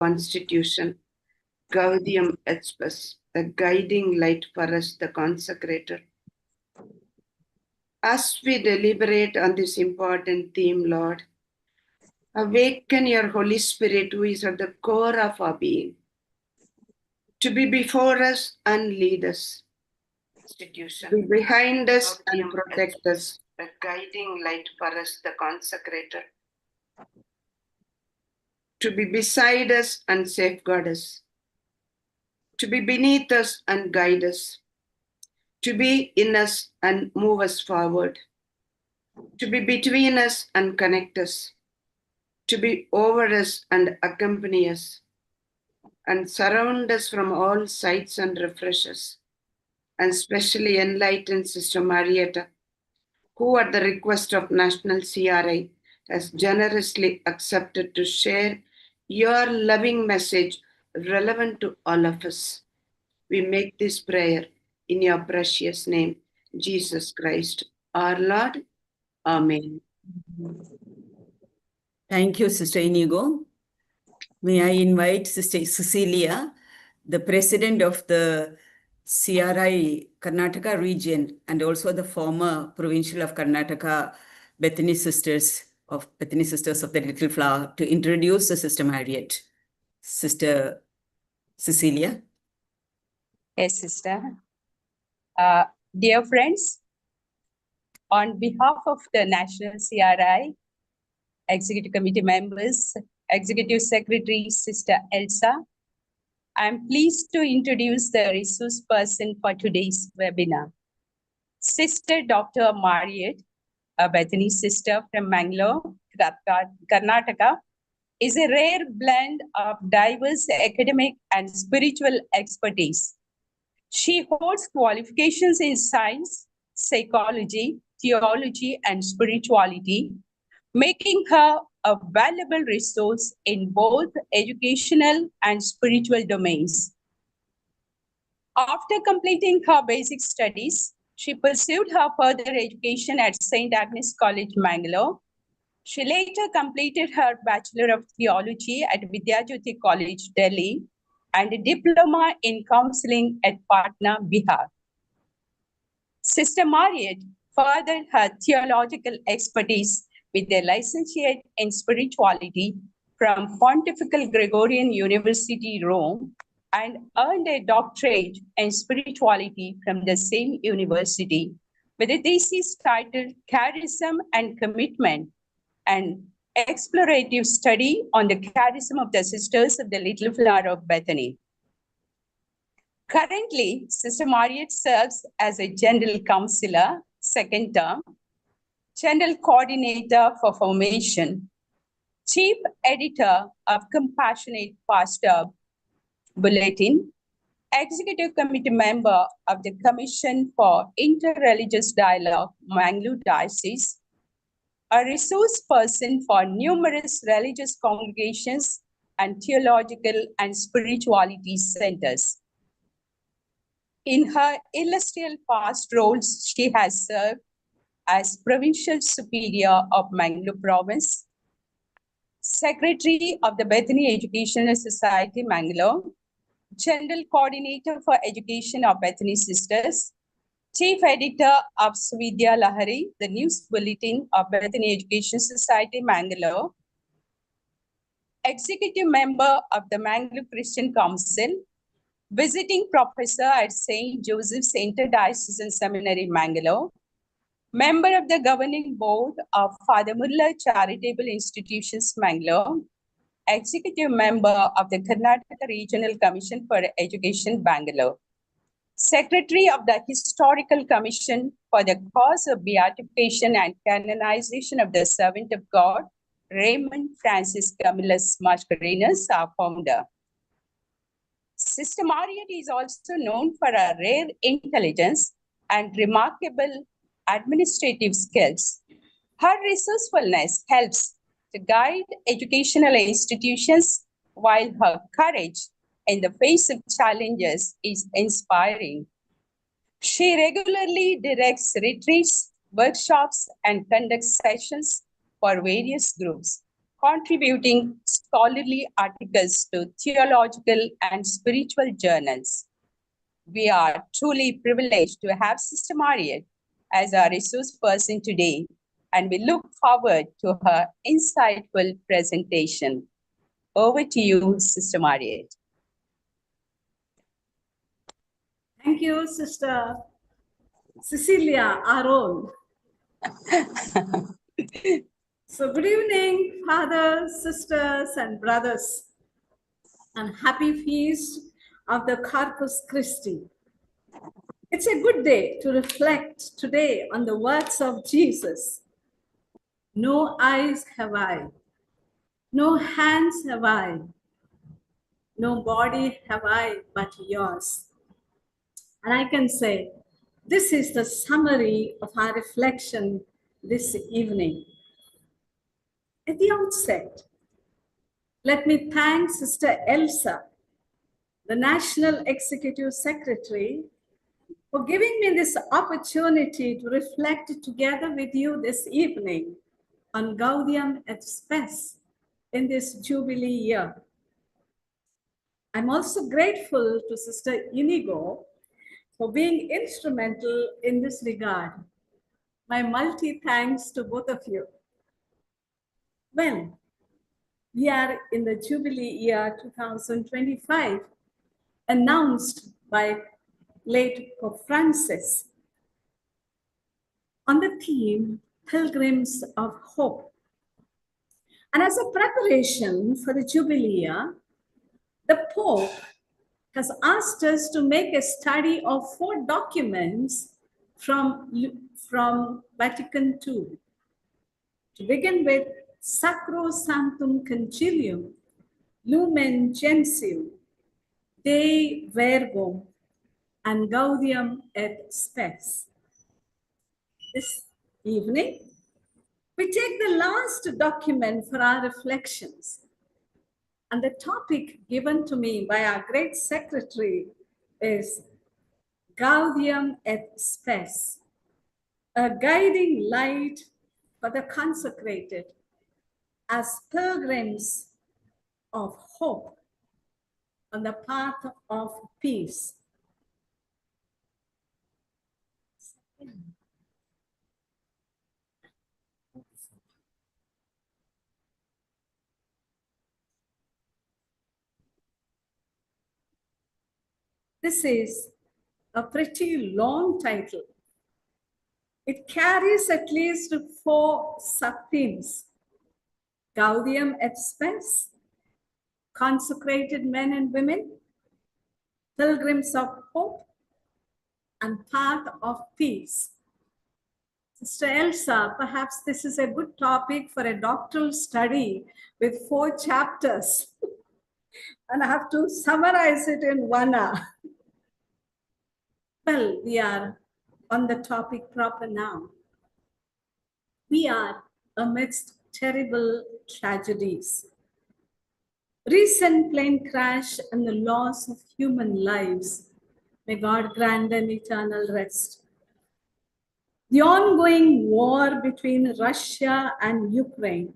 Constitution, Gaudium et Spes, the guiding light for us, the Consecrated. As we deliberate on this important theme, Lord, awaken your Holy Spirit, who is at the core of our being, to be before us and lead us, be behind us and protect us, the guiding light for us, the Consecrated, to be beside us and safeguard us, to be beneath us and guide us, to be in us and move us forward, to be between us and connect us, to be over us and accompany us, and surround us from all sides and refresh us, and specially enlighten Sister Marietta, who at the request of National CRI has generously accepted to share your loving message relevant to all of us. We make this prayer in your precious name, Jesus Christ, our Lord. Amen. Thank you, Sister Inigo. May I invite Sister Cecilia, the President of the CRI Karnataka region and also the former Provincial of Karnataka Bethany Sisters of the Little Flower, to introduce the Sister Mariette. Sister Cecilia. Yes, Sister. Dear friends, on behalf of the National CRI, Executive Committee members, Executive Secretary, Sister Elsa, I am pleased to introduce the resource person for today's webinar. Sister Dr. Mariette, a Bethany sister from Mangalore, Karnataka, is a rare blend of diverse academic and spiritual expertise. She holds qualifications in science, psychology, theology, and spirituality, making her a valuable resource in both educational and spiritual domains. After completing her basic studies, she pursued her further education at St. Agnes College, Mangalore. She later completed her Bachelor of Theology at Vidyajyoti College, Delhi, and a diploma in counseling at Patna, Bihar. Sister Mariette furthered her theological expertise with a licentiate in spirituality from Pontifical Gregorian University, Rome, and earned a doctorate in spirituality from the same university with a thesis titled Charism and Commitment, an explorative study on the charism of the Sisters of the Little Flower of Bethany. Currently, Sister Mariette serves as a General Counselor, second term, General Coordinator for Formation, Chief Editor of Compassionate Pastor Bulletin, Executive Committee member of the Commission for Interreligious Dialogue, Mangalore Diocese, a resource person for numerous religious congregations and theological and spirituality centers. In her illustrious past roles, she has served as Provincial Superior of Mangalore Province, Secretary of the Bethany Educational Society, Mangalore, General Coordinator for Education of Bethany Sisters, Chief Editor of Svidya Lahari, the News Bulletin of Bethany Education Society, Mangalore, Executive Member of the Mangalore Christian Council, Visiting Professor at St. Joseph's Interdiocesan Seminary, Mangalore, Member of the Governing Board of Father Mulla Charitable Institutions, Mangalore, Executive Member of the Karnataka Regional Commission for Education, Bangalore, Secretary of the Historical Commission for the Cause of Beatification and Canonization of the Servant of God, Raymond Francis Camillus Mascarenhas, our founder. Sister Mariette is also known for her rare intelligence and remarkable administrative skills. Her resourcefulness helps to guide educational institutions, while her courage in the face of challenges is inspiring. She regularly directs retreats, workshops, and conducts sessions for various groups, contributing scholarly articles to theological and spiritual journals. We are truly privileged to have Sister Mariette as our resource person today, and we look forward to her insightful presentation. Over to you, Sister Mariette. Thank you, Sister Cecilia, our own. So good evening, fathers, sisters, and brothers, and happy feast of the Corpus Christi. It's a good day to reflect today on the words of Jesus. No eyes have I, no hands have I, no body have I but yours. And I can say, this is the summary of our reflection this evening. At the outset, let me thank Sister Elsa, the National Executive Secretary, for giving me this opportunity to reflect together with you this evening on Gaudium et Spes in this Jubilee year. I'm also grateful to Sister Inigo for being instrumental in this regard. My multi-thanks to both of you. Well, we are in the Jubilee year 2025, announced by late Pope Francis on the theme, Pilgrims of Hope. And as a preparation for the Jubilee year, the Pope has asked us to make a study of 4 documents from Vatican II. To begin with, Sacrosanctum Concilium, Lumen Gentium, Dei Verbum, and Gaudium et Spes. This evening, we take the last document for our reflections. And the topic given to me by our great secretary is Gaudium et Spes, a guiding light for the consecrated as pilgrims of hope on the path of peace. This is a pretty long title. It carries at least 4 sub-themes: Gaudium et Spes, consecrated men and women, pilgrims of hope, and path of peace. Sister Elsa, perhaps this is a good topic for a doctoral study with 4 chapters. And I have to summarize it in 1 hour. Well, we are on the topic proper now. We are amidst terrible tragedies. Recent plane crash and the loss of human lives. May God grant them eternal rest. The ongoing war between Russia and Ukraine,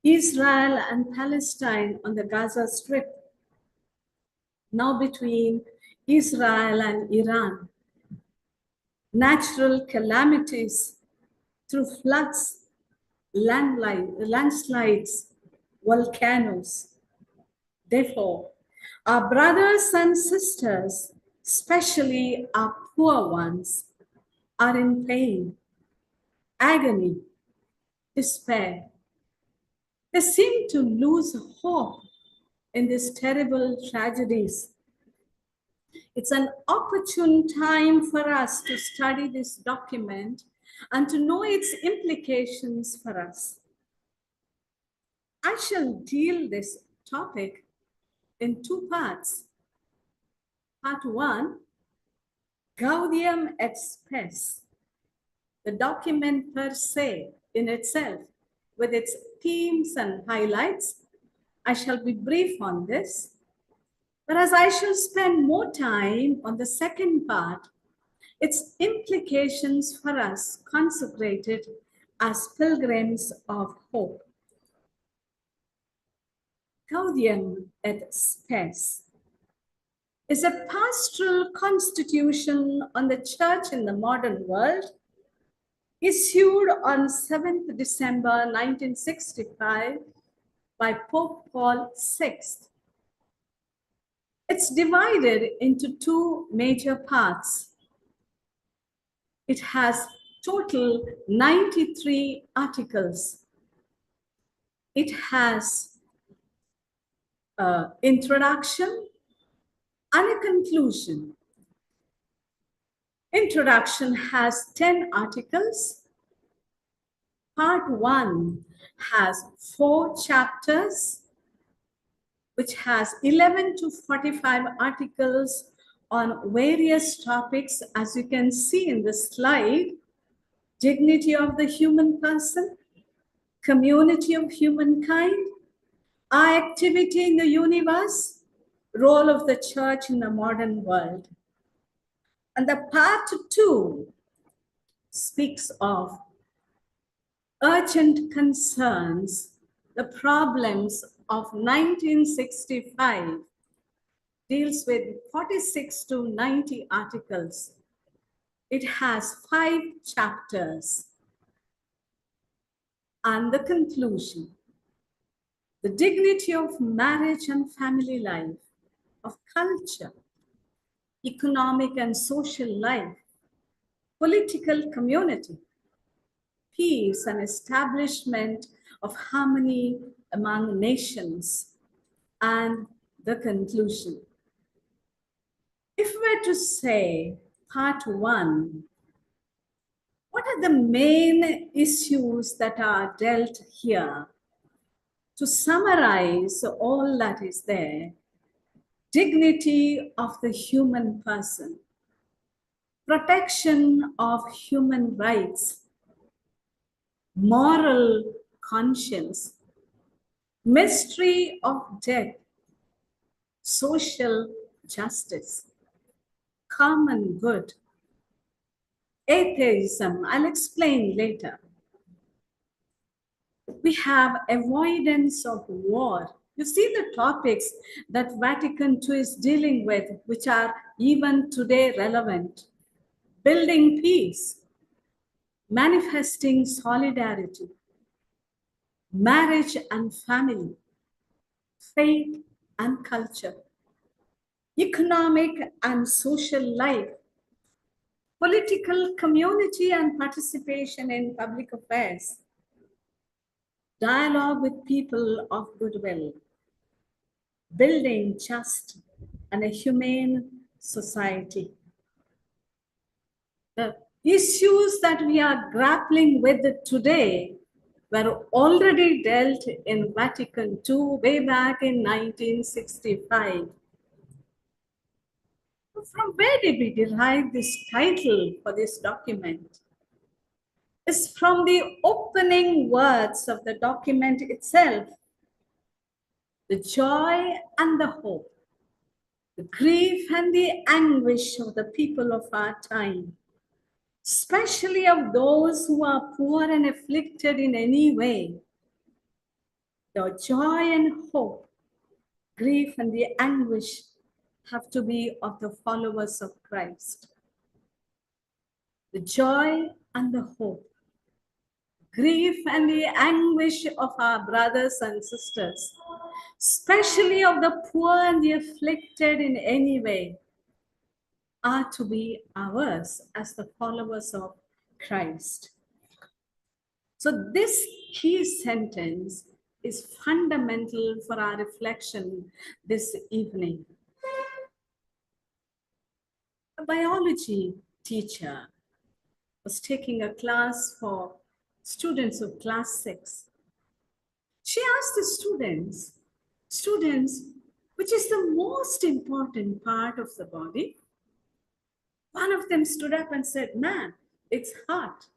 Israel and Palestine on the Gaza Strip, now between Israel and Iran, natural calamities through floods, landslides, volcanoes. Therefore, our brothers and sisters, especially our poor ones, are in pain, agony, despair. They seem to lose hope in these terrible tragedies. It's an opportune time for us to study this document and to know its implications for us. I shall deal this topic in 2 parts. Part 1, Gaudium et Spes, the document per se in itself, with its themes and highlights. I shall be brief on this, but as I shall spend more time on the second part, its implications for us consecrated as pilgrims of hope. Gaudium et Spes is a pastoral constitution on the church in the modern world, issued on 7th December 1965 by Pope Paul VI. It's divided into two major parts. It has total 93 articles. It has an introduction and a conclusion. Introduction has 10 articles. Part 1 has 4 chapters, which has 11 to 45 articles on various topics, as you can see in the slide: dignity of the human person, community of humankind, our activity in the universe, role of the church in the modern world. And the part 2 speaks of urgent concerns, the problems of 1965, deals with 46 to 90 articles. It has 5 chapters. And the conclusion: the dignity of marriage and family life, of culture, economic and social life, political community, peace and establishment of harmony among nations, and the conclusion. If we were to say part 1, what are the main issues that are dealt here? To summarize all that is there: dignity of the human person, protection of human rights, moral conscience, mystery of death, social justice, common good, atheism. I'll explain later. We have avoidance of war. You see the topics that Vatican II is dealing with, which are even today relevant: building peace, manifesting solidarity, marriage and family, faith and culture, economic and social life, political community and participation in public affairs, dialogue with people of goodwill, building just and a humane society. The issues that we are grappling with today were already dealt in Vatican II way back in 1965. From where did we derive this title for this document? It's from the opening words of the document itself: the joy and the hope, the grief and the anguish of the people of our time, especially of those who are poor and afflicted in any way. The joy and hope, grief and the anguish have to be of the followers of Christ. The joy and the hope, grief and the anguish of our brothers and sisters, especially of the poor and the afflicted in any way, are to be ours as the followers of Christ. So this key sentence is fundamental for our reflection this evening. A biology teacher was taking a class for students of class 6. She asked the students, which is the most important part of the body? One of them stood up and said, "Man, it's heart."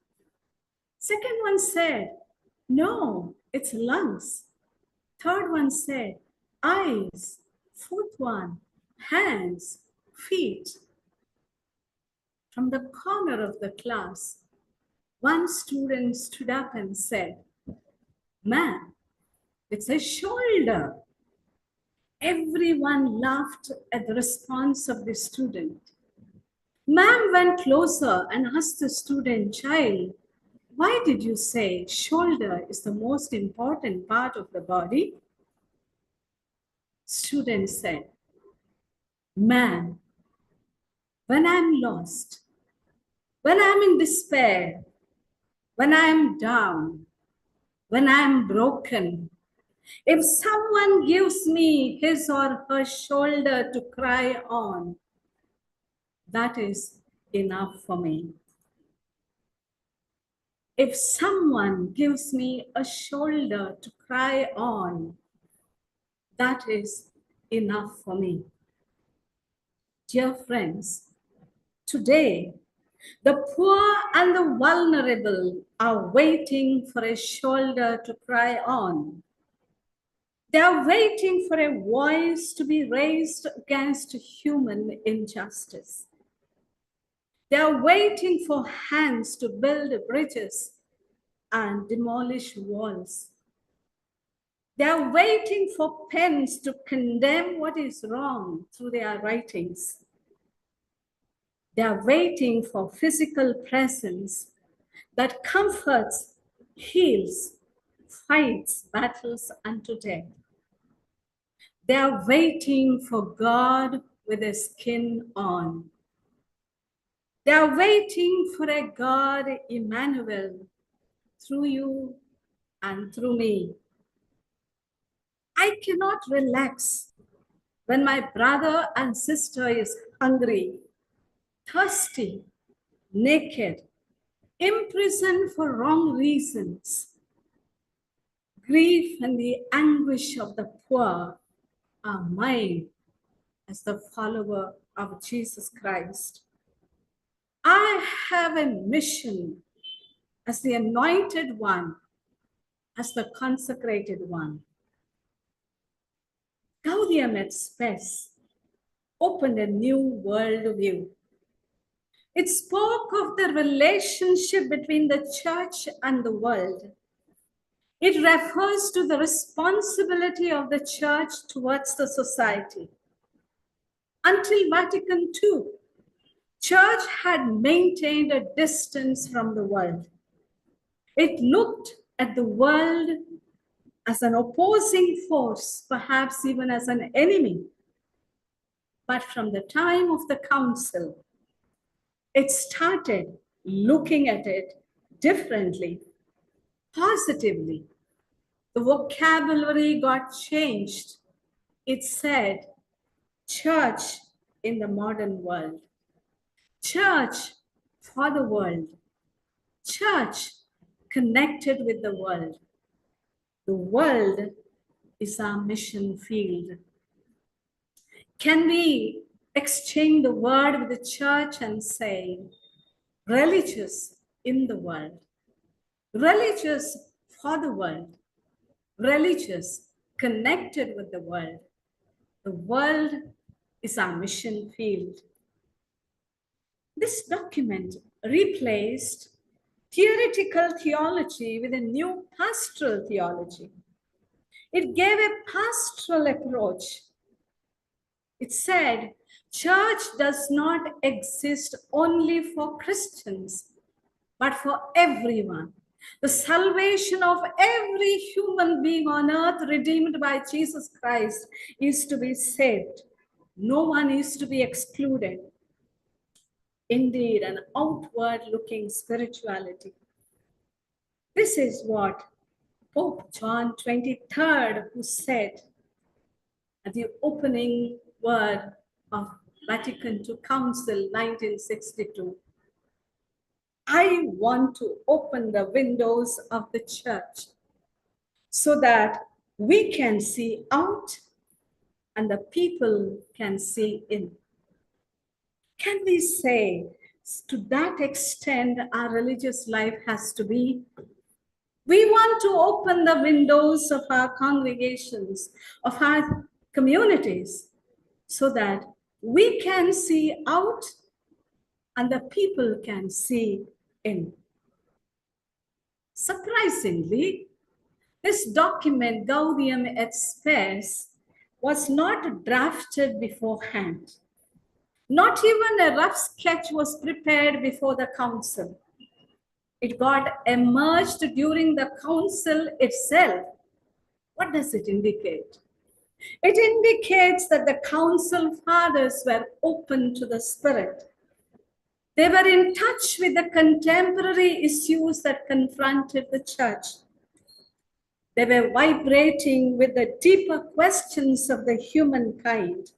Second one said, "No, it's lungs." Third one said, "Eyes." Fourth one, hands, feet. From the corner of the class, one student stood up and said, "Man, it's a shoulder." Everyone laughed at the response of the student. Ma'am went closer and asked the student, child, why did you say shoulder is the most important part of the body? Student said, ma'am, when I'm lost, when I'm in despair, when I'm down, when I'm broken, if someone gives me his or her shoulder to cry on, that is enough for me. If someone gives me a shoulder to cry on, that is enough for me. Dear friends, today, the poor and the vulnerable are waiting for a shoulder to cry on. They are waiting for a voice to be raised against human injustice. They are waiting for hands to build bridges and demolish walls. They are waiting for pens to condemn what is wrong through their writings. They are waiting for physical presence that comforts, heals, fights battles unto death. They are waiting for God with a skin on. They are waiting for a God, Emmanuel, through you and through me. I cannot relax when my brother and sister is hungry, thirsty, naked, imprisoned for wrong reasons. Grief and the anguish of the poor are mine as the follower of Jesus Christ. I have a mission as the anointed one, as the consecrated one. Gaudium at Spes opened a new worldview. It spoke of the relationship between the church and the world. It refers to the responsibility of the church towards the society. Until Vatican II, church had maintained a distance from the world. It looked at the world as an opposing force, perhaps even as an enemy. But from the time of the council, it started looking at it differently, positively. The vocabulary got changed. It said, church in the modern world, church for the world, church connected with the world. The world is our mission field. Can we exchange the word with the church and say, religious in the world, religious for the world, religious connected with the world. The world is our mission field. This document replaced theoretical theology with a new pastoral theology. It gave a pastoral approach. It said, church does not exist only for Christians, but for everyone. The salvation of every human being on earth redeemed by Jesus Christ is to be saved. No one is to be excluded. Indeed, an outward-looking spirituality. This is what Pope John 23rd, who said at the opening word of Vatican II Council 1962, I want to open the windows of the church so that we can see out and the people can see in. Can we say to that extent our religious life has to be? We want to open the windows of our congregations, of our communities, so that we can see out and the people can see in. Surprisingly, this document, Gaudium et Spes, was not drafted beforehand. Not even a rough sketch was prepared before the council. It got emerged during the council itself. What does it indicate? It indicates that the council fathers were open to the Spirit. They were in touch with the contemporary issues that confronted the church. They were vibrating with the deeper questions of the humankind.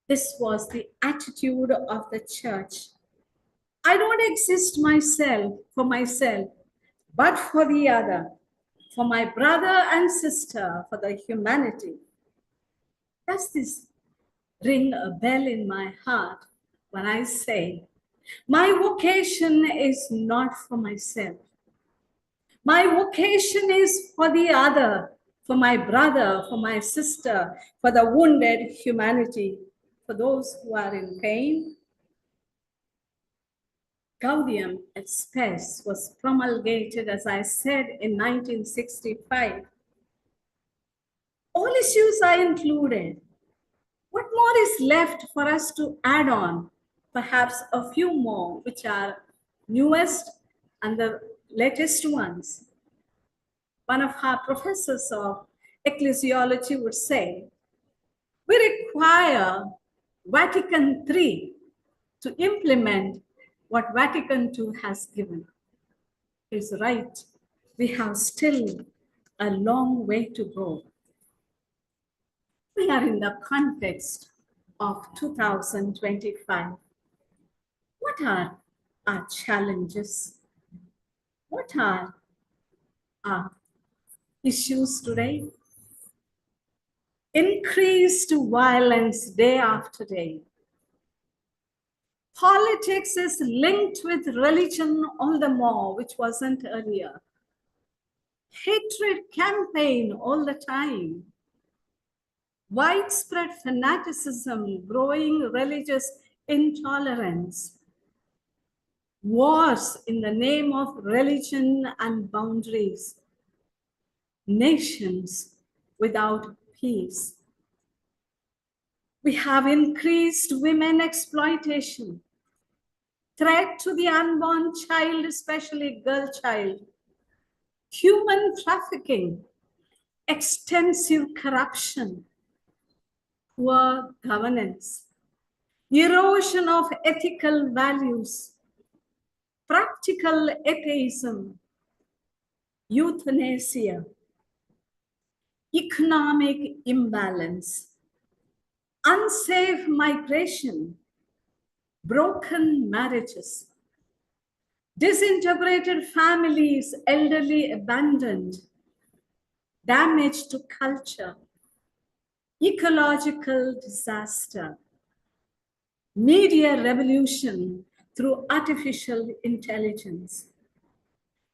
This was the attitude of the church. I don't exist for myself, but for the other, for my brother and sister, for the humanity. Does this ring a bell in my heart when I say, my vocation is not for myself. My vocation is for the other, for my brother, for my sister, for the wounded humanity, for those who are in pain. Gaudium et Spes was promulgated, as I said, in 1965. All issues are included. What more is left for us to add on? Perhaps a few more, which are newest and the latest ones. One of our professors of ecclesiology would say, we require Vatican III to implement what Vatican II has given. He's right. We have still a long way to go. We are in the context of 2025. What are our challenges? What are our issues today? Increased violence day after day. Politics is linked with religion all the more, which wasn't earlier. Hatred campaign all the time. Widespread fanaticism, growing religious intolerance. Wars in the name of religion and boundaries. Nations without peace. We have increased women exploitation, threat to the unborn child, especially girl child, human trafficking, extensive corruption, poor governance, erosion of ethical values, practical atheism, euthanasia, economic imbalance, unsafe migration, broken marriages, disintegrated families, elderly abandoned, damage to culture, ecological disaster, media revolution through artificial intelligence.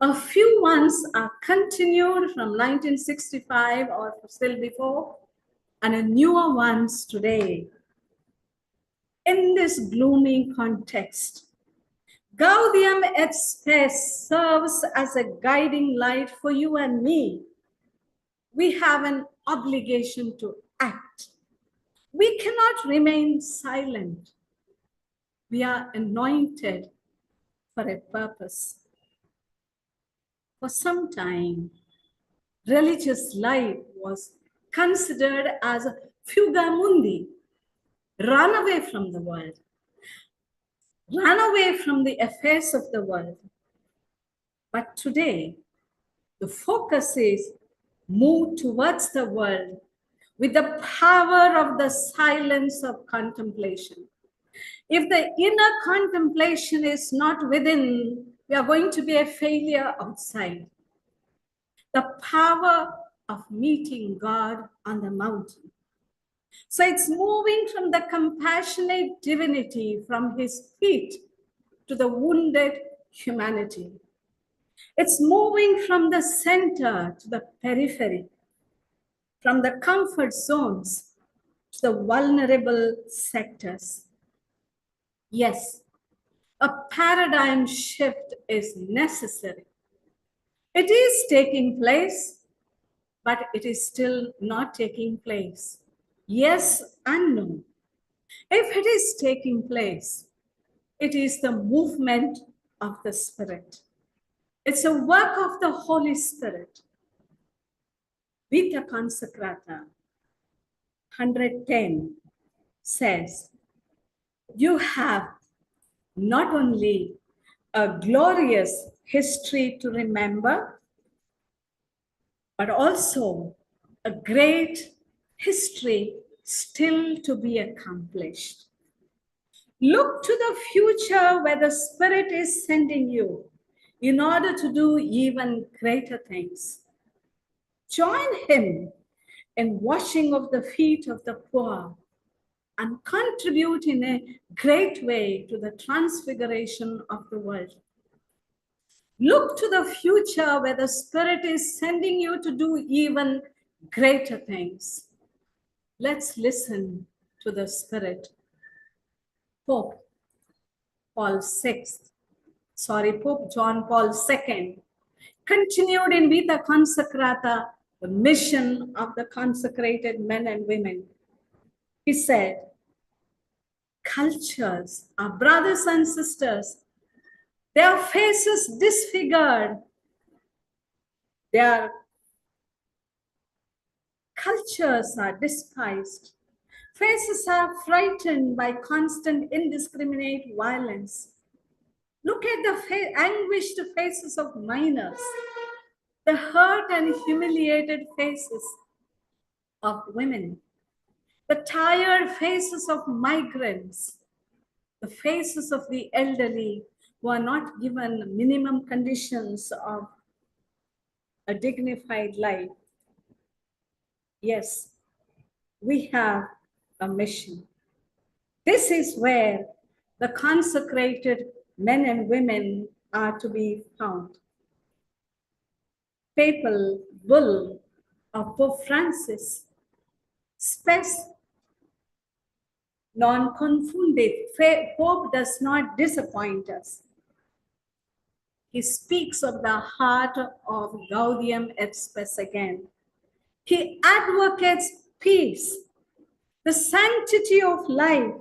A few ones are continued from 1965 or still before, and a newer ones today. In this gloomy context, Gaudium et Spes serves as a guiding light for you and me. We have an obligation to act. We cannot remain silent. We are anointed for a purpose. For some time, religious life was considered as a fuga mundi, run away from the world, run away from the affairs of the world. But today, the focus is move towards the world with the power of the silence of contemplation. If the inner contemplation is not within, we are going to be a failure outside. The power of meeting God on the mountain. So it's moving from the compassionate divinity from his feet to the wounded humanity. It's moving from the center to the periphery, from the comfort zones to the vulnerable sectors. Yes, a paradigm shift is necessary. It is taking place, but it is still not taking place. Yes and no. If it is taking place, it is the movement of the Spirit. It's a work of the Holy Spirit. Vita Consecrata 110 says, you have not only a glorious history to remember, but also a great history still to be accomplished. Look to the future where the Spirit is sending you in order to do even greater things. Join Him in washing of the feet of the poor and contribute in a great way to the transfiguration of the world. Look to the future where the Spirit is sending you to do even greater things. Let's listen to the Spirit. Pope John Paul II continued in Vita Consecrata the mission of the consecrated men and women. He said, cultures, our brothers and sisters, their faces disfigured, their cultures are despised, faces are frightened by constant indiscriminate violence. Look at the anguished faces of minors, the hurt and humiliated faces of women, the tired faces of migrants, the faces of the elderly who are not given minimum conditions of a dignified life. Yes, we have a mission. This is where the consecrated men and women are to be found. Papal bull of Pope Francis, Spes non-confunded. Pope does not disappoint us. He speaks of the heart of Gaudium et Spes again. He advocates peace, the sanctity of life,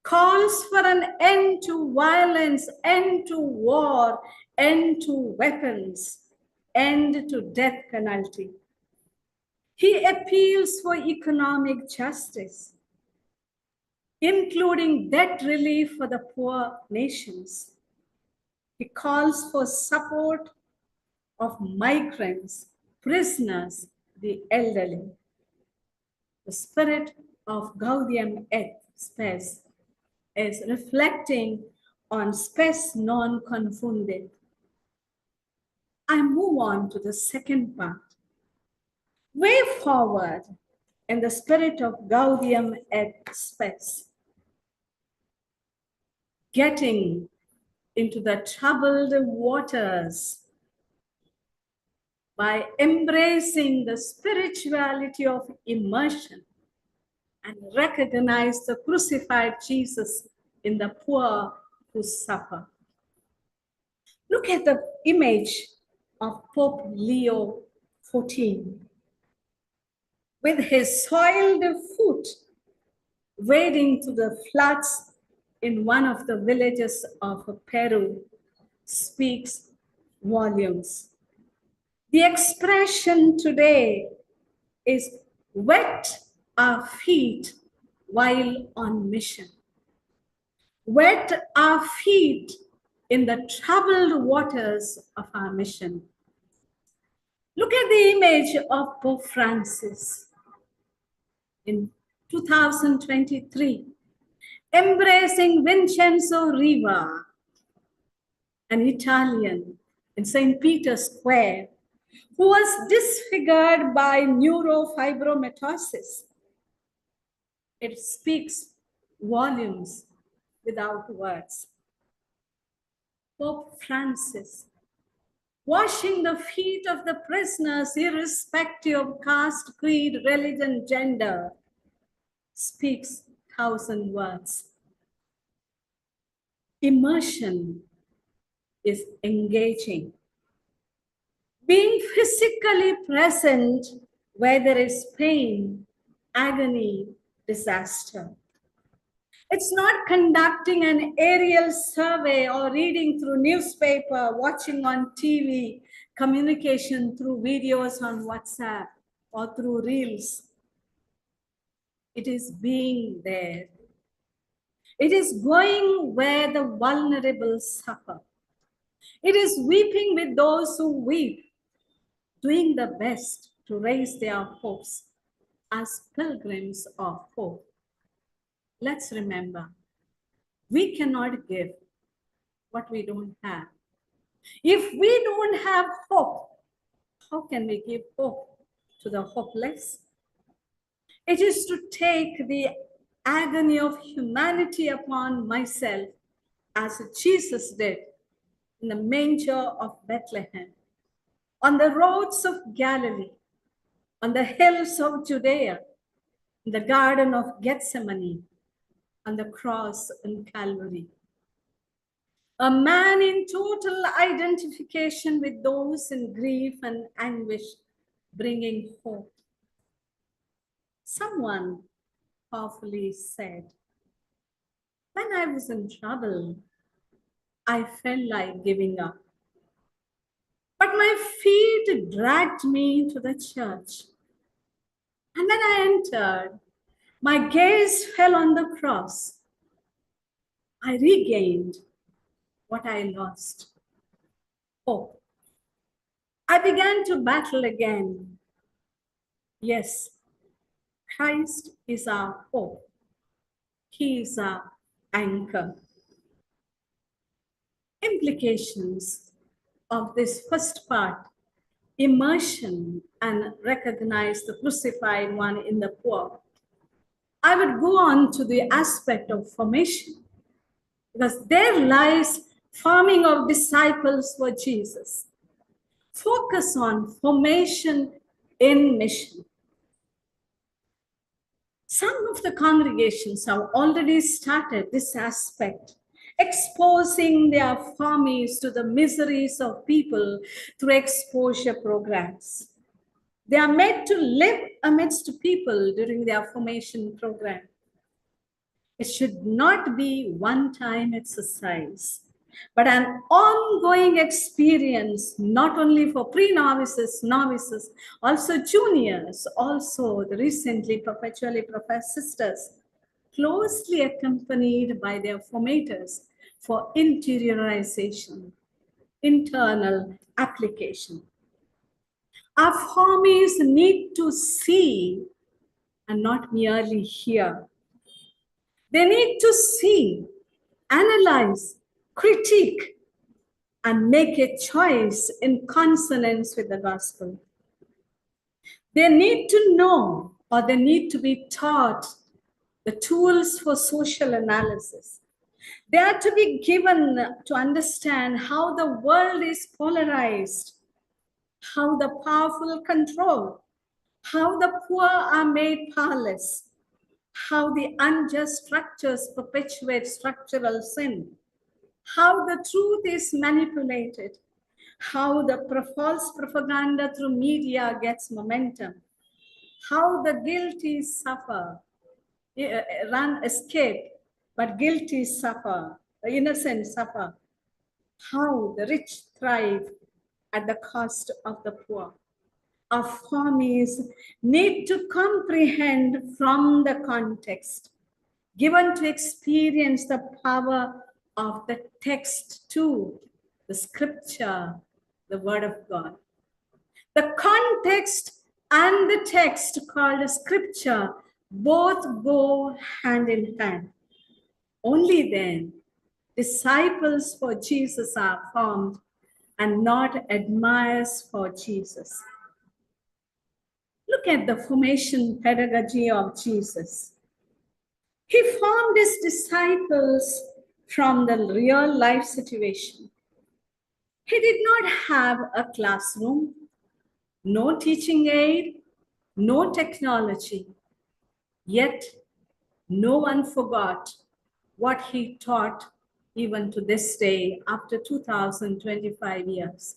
calls for an end to violence, end to war, end to weapons, end to death penalty. He appeals for economic justice, including debt relief for the poor nations. He calls for support of migrants, prisoners, the elderly. The spirit of Gaudium et Spes is reflecting on Spes non confunded. I move on to the second part. Way forward in the spirit of Gaudium et Spes, getting into the troubled waters by embracing the spirituality of immersion and recognize the crucified Jesus in the poor who suffer. Look at the image of Pope Leo XIV with his soiled foot wading through the floods in one of the villages of Peru speaks volumes. The expression today is wet our feet while on mission. Wet our feet in the troubled waters of our mission. Look at the image of Pope Francis in 2023, embracing Vincenzo Riva, an Italian in St. Peter's Square, who was disfigured by neurofibromatosis. It speaks volumes without words. Pope Francis, washing the feet of the prisoners irrespective of caste, creed, religion, gender, speaks 1,000 words. Immersion is engaging. being physically present where there is pain, agony, disaster. It's not conducting an aerial survey or reading through newspaper, watching on TV, communication through videos on WhatsApp or through reels. It is being there. It is going where the vulnerable suffer. It is weeping with those who weep, doing the best to raise their hopes as pilgrims of hope. Let's remember, we cannot give what we don't have. If we don't have hope, how can we give hope to the hopeless? It is to take the agony of humanity upon myself as Jesus did in the manger of Bethlehem, on the roads of Galilee, on the hills of Judea, in the Garden of Gethsemane, on the cross in Calvary. A man in total identification with those in grief and anguish, bringing hope. Someone powerfully said, when I was in trouble, I felt like giving up. But my feet dragged me to the church. And when I entered, my gaze fell on the cross. I regained what I lost, hope. I began to battle again. Yes, Christ is our hope. He is our anchor. Implications of this first part, immersion and recognize the crucified one in the poor. I would go on to the aspect of formation, because there lies forming of disciples for Jesus. Focus on formation in mission. Some of the congregations have already started this aspect, exposing their families to the miseries of people through exposure programs. They are made to live amidst people during their formation program. It should not be one-time exercise, but an ongoing experience, not only for pre-novices, novices, also juniors, also the recently perpetually professed sisters, closely accompanied by their formators for interiorization, internal application. Our formies need to see and not merely hear. They need to see, analyze, critique, and make a choice in consonance with the gospel. They need to know, or they need to be taught, the tools for social analysis. They are to be given to understand how the world is polarized, how the powerful control, how the poor are made powerless, how the unjust structures perpetuate structural sin, how the truth is manipulated, how the false propaganda through media gets momentum, how the guilty suffer, escape, but guilty suffer, the innocent suffer, how the rich thrive at the cost of the poor. Our formies need to comprehend from the context, given to experience the power of the text too, the scripture, the word of God. The context and the text called scripture both go hand in hand. Only then disciples for Jesus are formed and not admirers for Jesus. Look at the formation pedagogy of Jesus. He formed his disciples from the real life situation. He did not have a classroom, no teaching aid, no technology. Yet no one forgot what he taught even to this day after 2025 years.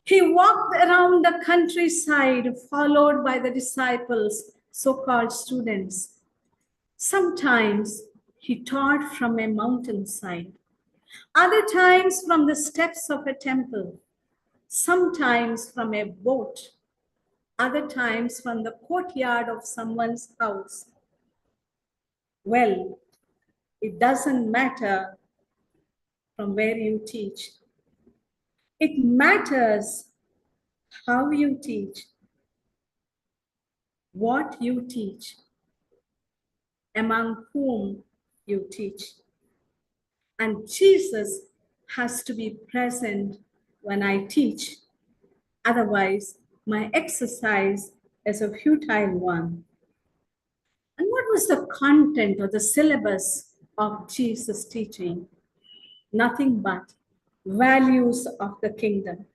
He walked around the countryside, followed by the disciples, so-called students. Sometimes he taught from a mountainside, other times from the steps of a temple, sometimes from a boat, other times from the courtyard of someone's house. Well, it doesn't matter from where you teach. It matters how you teach, what you teach, among whom you teach. And Jesus has to be present when I teach. Otherwise, my exercise is a futile one. And what was the content or the syllabus of Jesus' teaching? Nothing but values of the kingdom.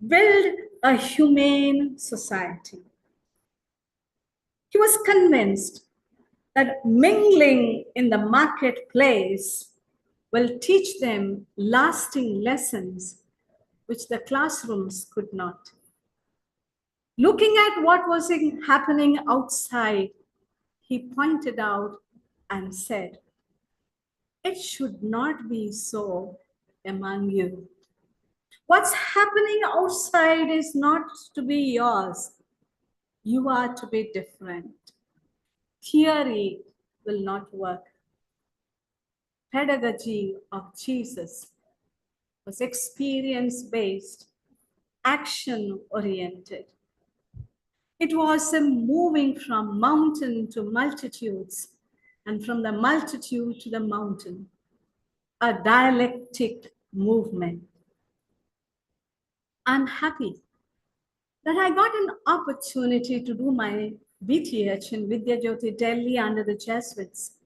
Build a humane society. He was convinced that mingling in the marketplace will teach them lasting lessons which the classrooms could not. Looking at what was happening outside, he pointed out and said, "It should not be so among you. What's happening outside is not to be yours. You are to be different. Theory will not work." Pedagogy of Jesus was experience-based, action-oriented. It was a moving from mountain to multitudes and from the multitude to the mountain, a dialectic movement. I'm happy that I got an opportunity to do my BTH in Vidya Jyoti, Delhi under the Jesuits.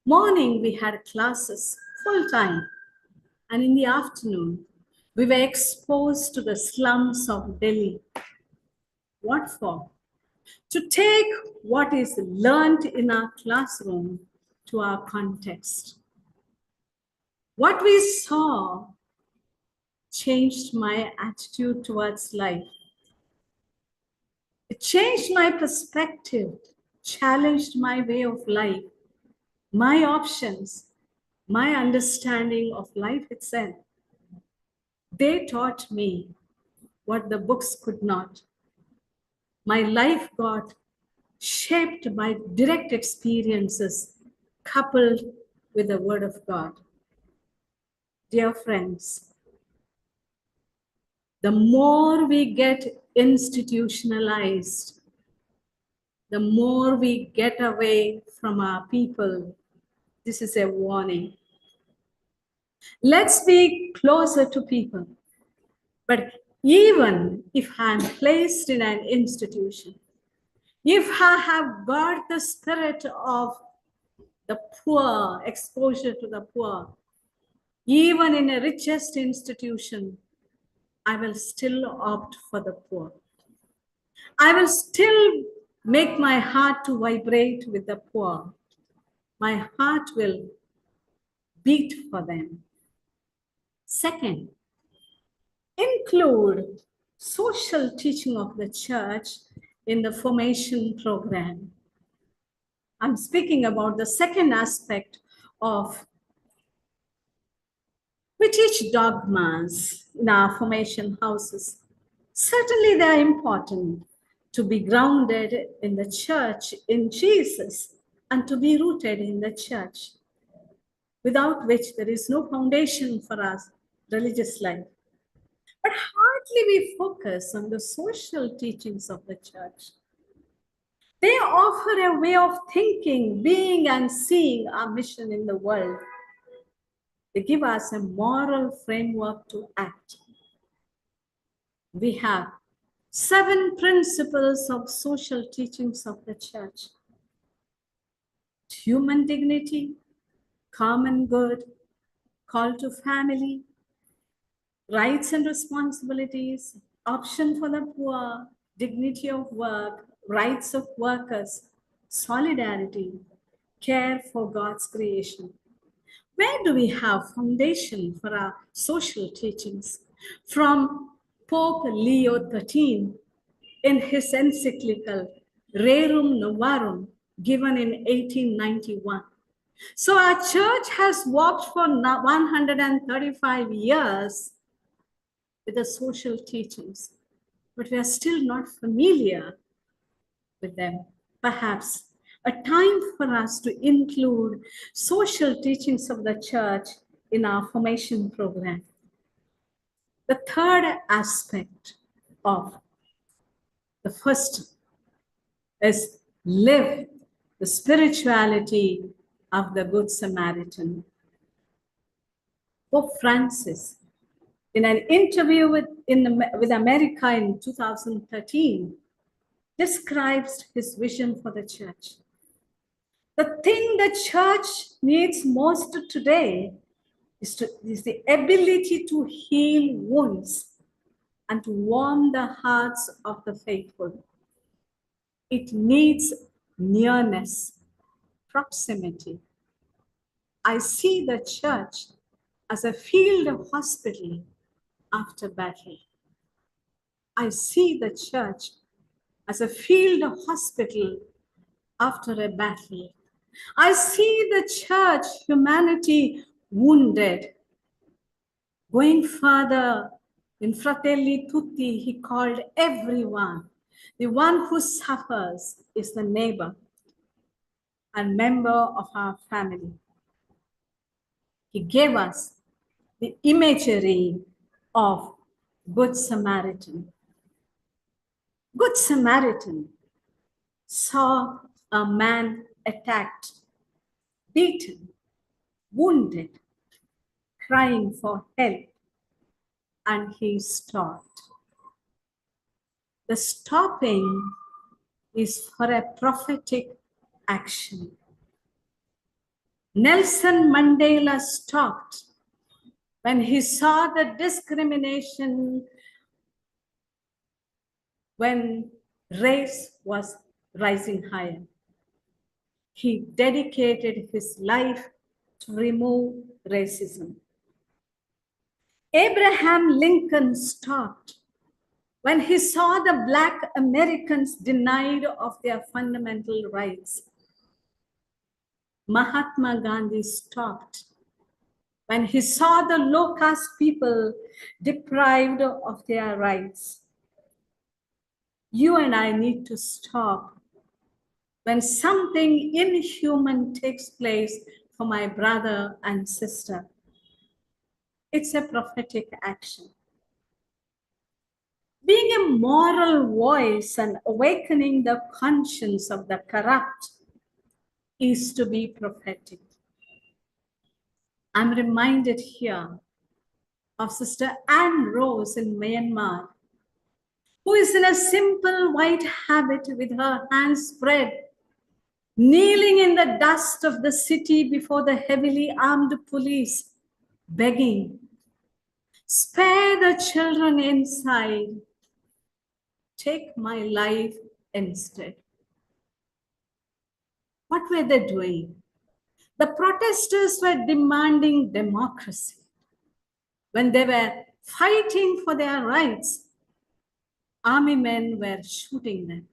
Morning, we had classes full time. And in the afternoon, we were exposed to the slums of Delhi. What for? To take what is learned in our classroom to our context. What we saw changed my attitude towards life. It changed my perspective, challenged my way of life, my options, my understanding of life itself. They taught me what the books could not. My life got shaped by direct experiences coupled with the Word of God. Dear friends, the more we get institutionalized, the more we get away from our people. This is a warning. Let's be closer to people. But even if I'm placed in an institution, if I have got the spirit of the poor, exposure to the poor, even in a richest institution, I will still opt for the poor. I will still make my heart to vibrate with the poor. My heart will beat for them. Second, include social teaching of the church in the formation program. I'm speaking about the second aspect of, we teach dogmas in our formation houses. Certainly they are important to be grounded in the church, in Jesus, and to be rooted in the church, without which there is no foundation for our religious life. But hardly we focus on the social teachings of the church. They offer a way of thinking, being, and seeing our mission in the world. They give us a moral framework to act. We have 7 principles of social teachings of the church: human dignity, common good, call to family, rights and responsibilities, option for the poor, dignity of work, rights of workers, solidarity, care for God's creation. Where do we have foundation for our social teachings? From Pope Leo XIII, in his encyclical Rerum Novarum, given in 1891. So our church has walked for 135 years with the social teachings, but we are still not familiar with them. Perhaps a time for us to include social teachings of the church in our formation program. The third aspect of the first is live the spirituality of the Good Samaritan. Pope Francis, in an interview with America in 2013, describes his vision for the church. The thing the church needs most today is the ability to heal wounds and to warm the hearts of the faithful. It needs nearness, proximity. I see the church as a field hospital after battle. I see the church as a field hospital after a battle. I see the church, humanity wounded. Going further, in Fratelli Tutti, he called everyone. The one who suffers is the neighbor and member of our family. He gave us the imagery of Good Samaritan. Good Samaritan saw a man attacked, beaten, wounded, crying for help, and he stopped. The stopping is for a prophetic action. Nelson Mandela stopped when he saw the discrimination when race was rising higher. He dedicated his life to remove racism. Abraham Lincoln stopped when he saw the Black Americans denied of their fundamental rights. Mahatma Gandhi stopped when he saw the low caste people deprived of their rights. You and I need to stop when something inhuman takes place for my brother and sister. It's a prophetic action. Being a moral voice and awakening the conscience of the corrupt is to be prophetic. I'm reminded here of Sister Anne Rose in Myanmar, who is in a simple white habit with her hands spread, kneeling in the dust of the city before the heavily armed police, begging, "Spare the children inside. Take my life instead." What were they doing? The protesters were demanding democracy. When they were fighting for their rights, army men were shooting them.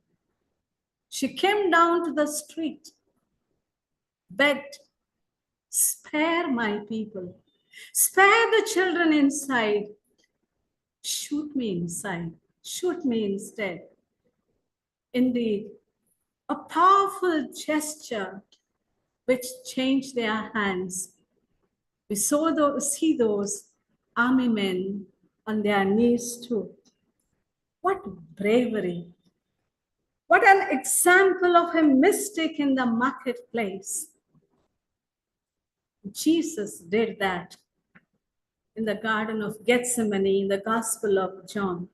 She came down to the street, begged, "Spare my people. Spare the children inside. Shoot me inside. Shoot me instead." Indeed, a powerful gesture which changed their hands. We see those army men on their knees too. What bravery. What an example of a mystic in the marketplace. Jesus did that in the Garden of Gethsemane in the Gospel of John.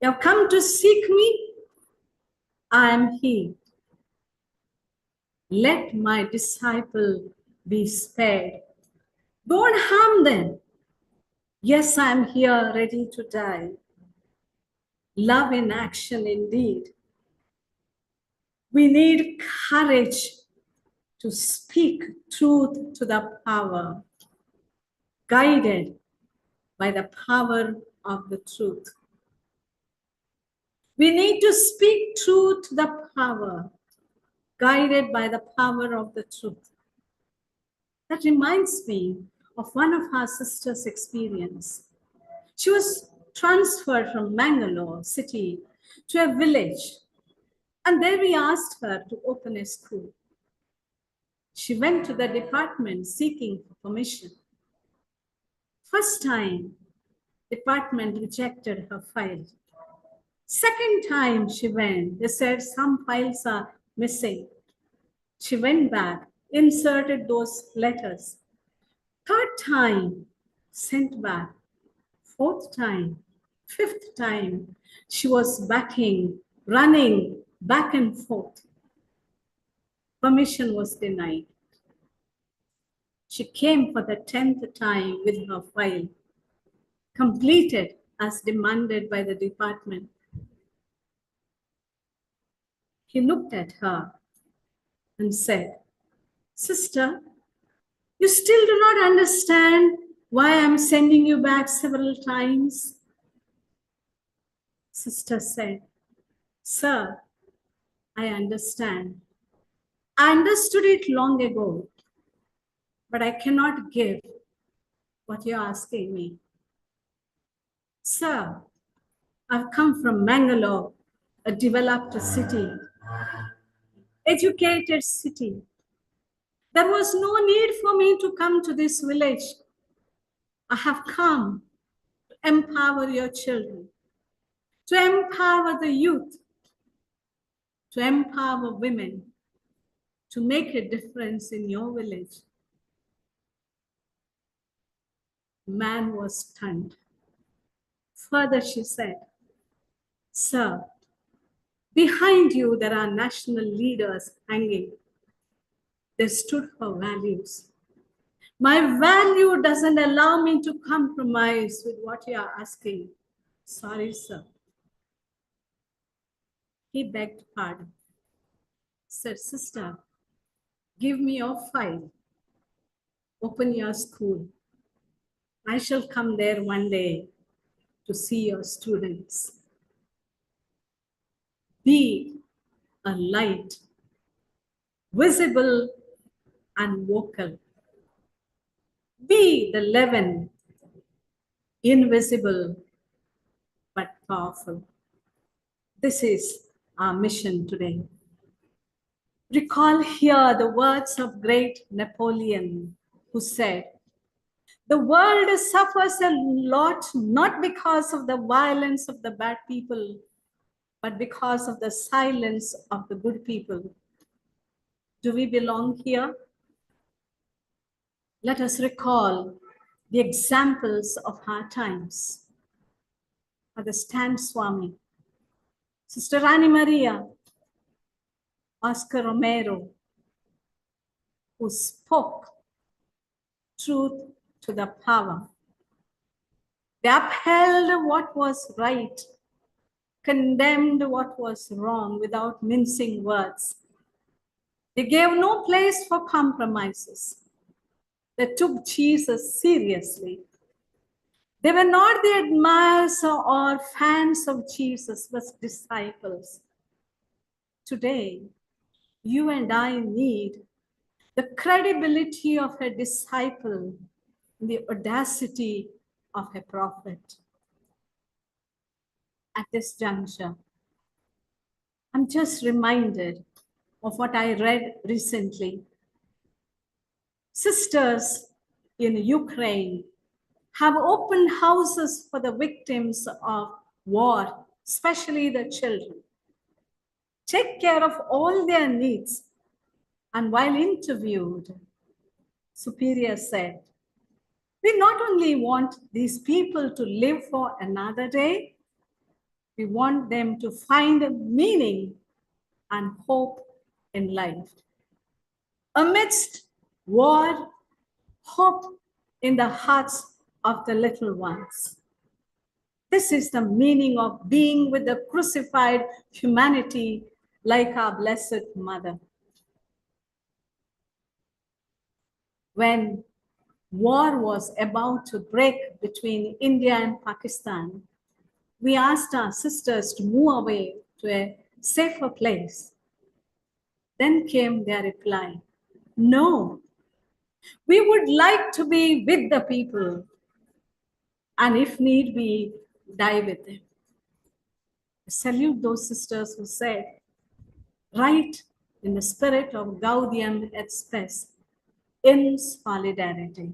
"You have come to seek me? I am he. Let my disciple be spared. Don't harm them. Yes, I am here ready to die." Love in action indeed. We need courage to speak truth to the power, guided by the power of the truth. We need to speak truth to the power, guided by the power of the truth. That reminds me of one of our sisters' experience. She was transferred from Mangalore city to a village, and there we asked her to open a school. She went to the department seeking permission. First time, department rejected her file. Second time she went, they said some files are missing. She went back, inserted those letters. Third time, sent back. Fourth time, fifth time, she was running back and forth. Permission was denied. She came for the 10th time with her file, completed as demanded by the department. He looked at her and said, "Sister, you still do not understand why I'm sending you back several times?" Sister said, "Sir, I understand. I understood it long ago, but I cannot give what you're asking me. Sir, I've come from Mangalore, a developed city, educated city. There was no need for me to come to this village. I have come to empower your children, to empower the youth, to empower women, to make a difference in your village." Man was stunned. Further, she said, "Sir, behind you there are national leaders hanging. They stood for values. My value doesn't allow me to compromise with what you are asking. Sorry, sir." He begged pardon. Said, "Sister, give me your file. Open your school. I shall come there one day to see your students. Be a light, visible and vocal. Be the leaven, invisible but powerful." This is our mission today. Recall here the words of great Napoleon, who said, "The world suffers a lot not because of the violence of the bad people, but because of the silence of the good people." Do we belong here? Let us recall the examples of our times. Father Stan Swami, Sister Rani Maria, Oscar Romero, who spoke truth to the power. They upheld what was right, condemned what was wrong without mincing words. They gave no place for compromises. They took Jesus seriously. They were not the admirers or fans of Jesus, but disciples. Today, you and I need the credibility of a disciple, the audacity of a prophet. At this juncture, I'm just reminded of what I read recently. Sisters in Ukraine have opened houses for the victims of war, especially the children. Take care of all their needs. And while interviewed, Superior said, "We not only want these people to live for another day, we want them to find meaning and hope in life. Amidst war, hope in the hearts of the little ones." This is the meaning of being with the crucified humanity like our Blessed Mother. When war was about to break between India and Pakistan, we asked our sisters to move away to a safer place. Then came their reply, no, we would like to be with the people, and if need be, die with them. I salute those sisters who said, right in the spirit of Gaudium et Spes, in solidarity.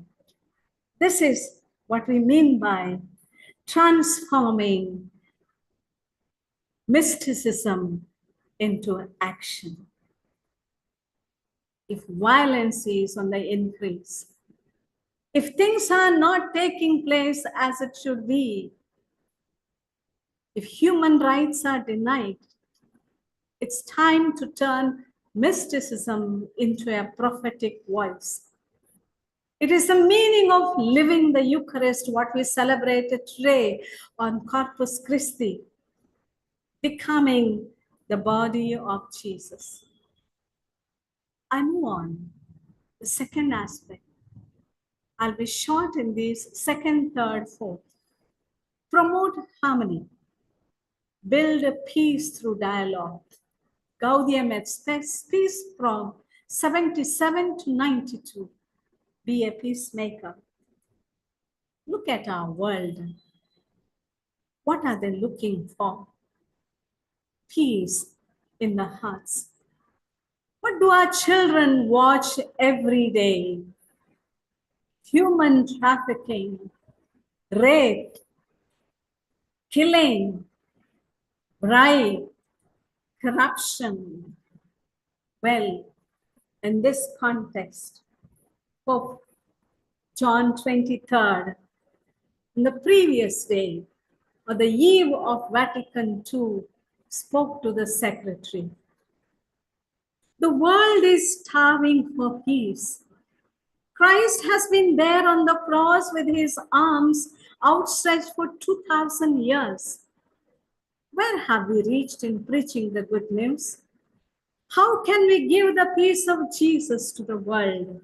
This is what we mean by transforming mysticism into action. If violence is on the increase, if things are not taking place as it should be, if human rights are denied, it's time to turn mysticism into a prophetic voice. It is the meaning of living the Eucharist, what we celebrated today on Corpus Christi, becoming the body of Jesus. I move on. The second aspect. I'll be short in these second, third, fourth. Promote harmony. Build a peace through dialogue. Gaudium et Spes, peace from 77 to 92. Be a peacemaker. Look at our world. What are they looking for? Peace in the hearts. What do our children watch every day? Human trafficking, rape, killing, bribe, corruption. Well, in this context, Pope John 23rd, on the previous day, or the eve of Vatican II, spoke to the secretary. The world is starving for peace. Christ has been there on the cross with his arms outstretched for 2,000 years. Where have we reached in preaching the good news? How can we give the peace of Jesus to the world?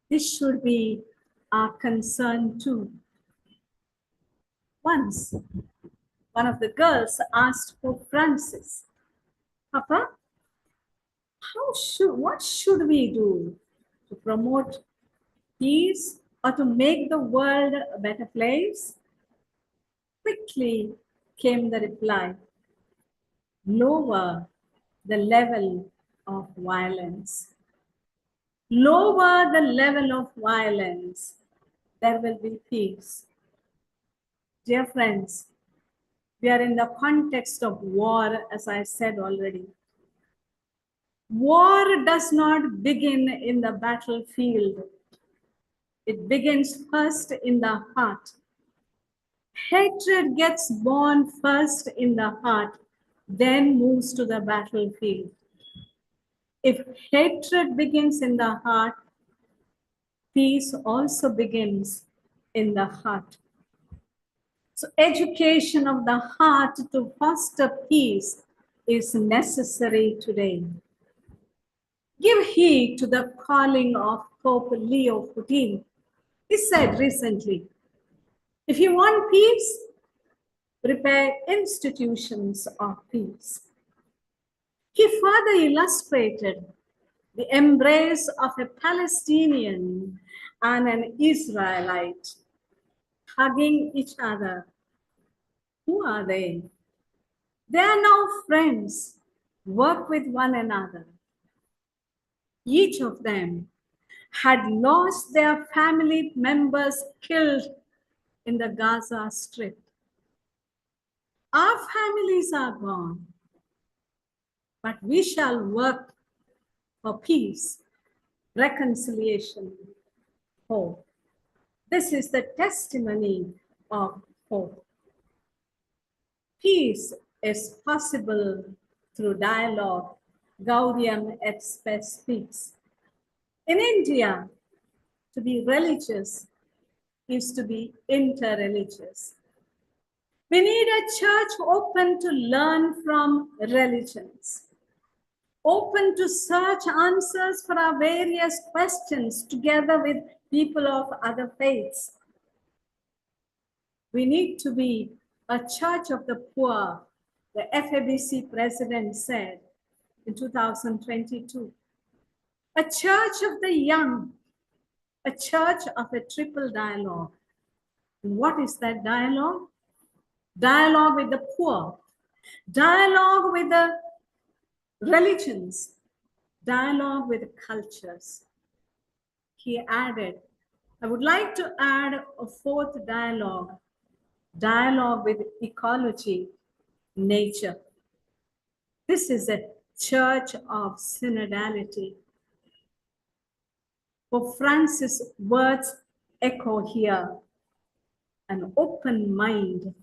This should be our concern too. Once, one of the girls asked Pope Francis, Papa, what should we do to promote peace or to make the world a better place? Quickly came the reply, lower the level of violence. Lower the level of violence, there will be peace. Dear friends, we are in the context of war, as I said already. War does not begin in the battlefield. It begins first in the heart. Hatred gets born first in the heart, then moves to the battlefield. If hatred begins in the heart, peace also begins in the heart. So education of the heart to foster peace is necessary today. Give heed to the calling of Pope Leo XIV. He said recently, if you want peace, prepare institutions of peace. He further illustrated the embrace of a Palestinian and an Israelite hugging each other. Who are they? They are now friends, work with one another. Each of them had lost their family members killed in the Gaza Strip. Our families are gone, but we shall work for peace, reconciliation, hope. This is the testimony of hope. Peace is possible through dialogue. Gaudium et Spes speaks. In India, to be religious is to be interreligious. We need a church open to learn from religions. open to search answers for our various questions together with people of other faiths. We need to be a church of the poor, the FABC president said in 2022. A church of the young, a church of a triple dialogue. And what is that dialogue? Dialogue with the poor, dialogue with the religions, dialogue with the cultures. He added, I would like to add a fourth dialogue, dialogue with ecology, nature. This is a church of synodality. For Francis' words echo here, an open mind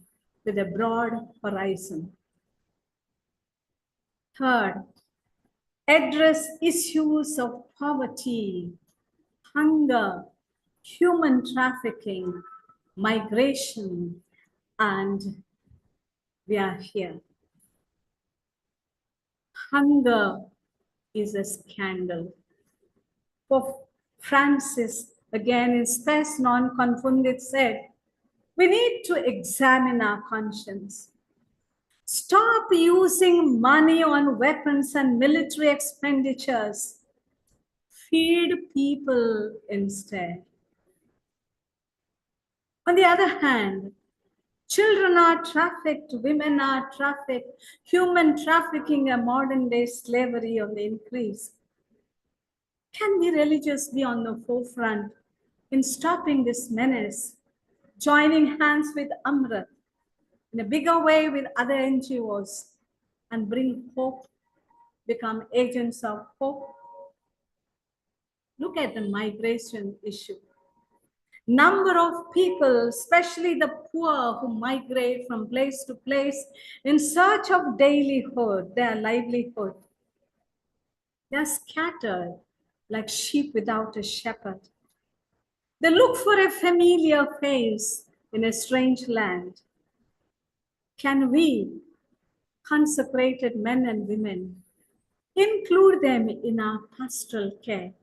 with a broad horizon. Third, address issues of poverty, hunger, human trafficking, migration, and we are here. Hunger is a scandal. For Francis, again in Spes Non-Confundit said, we need to examine our conscience. Stop using money on weapons and military expenditures. Feed people instead. On the other hand, children are trafficked, women are trafficked, human trafficking, a modern day slavery on the increase. Can we religious be on the forefront in stopping this menace, joining hands with Amrit in a bigger way with other NGOs and bring hope, become agents of hope? Look at the migration issue. Number of people, especially the poor who migrate from place to place in search of dailyhood, their livelihood. They're scattered like sheep without a shepherd. They look for a familiar face in a strange land. Can we, consecrated men and women, include them in our pastoral care?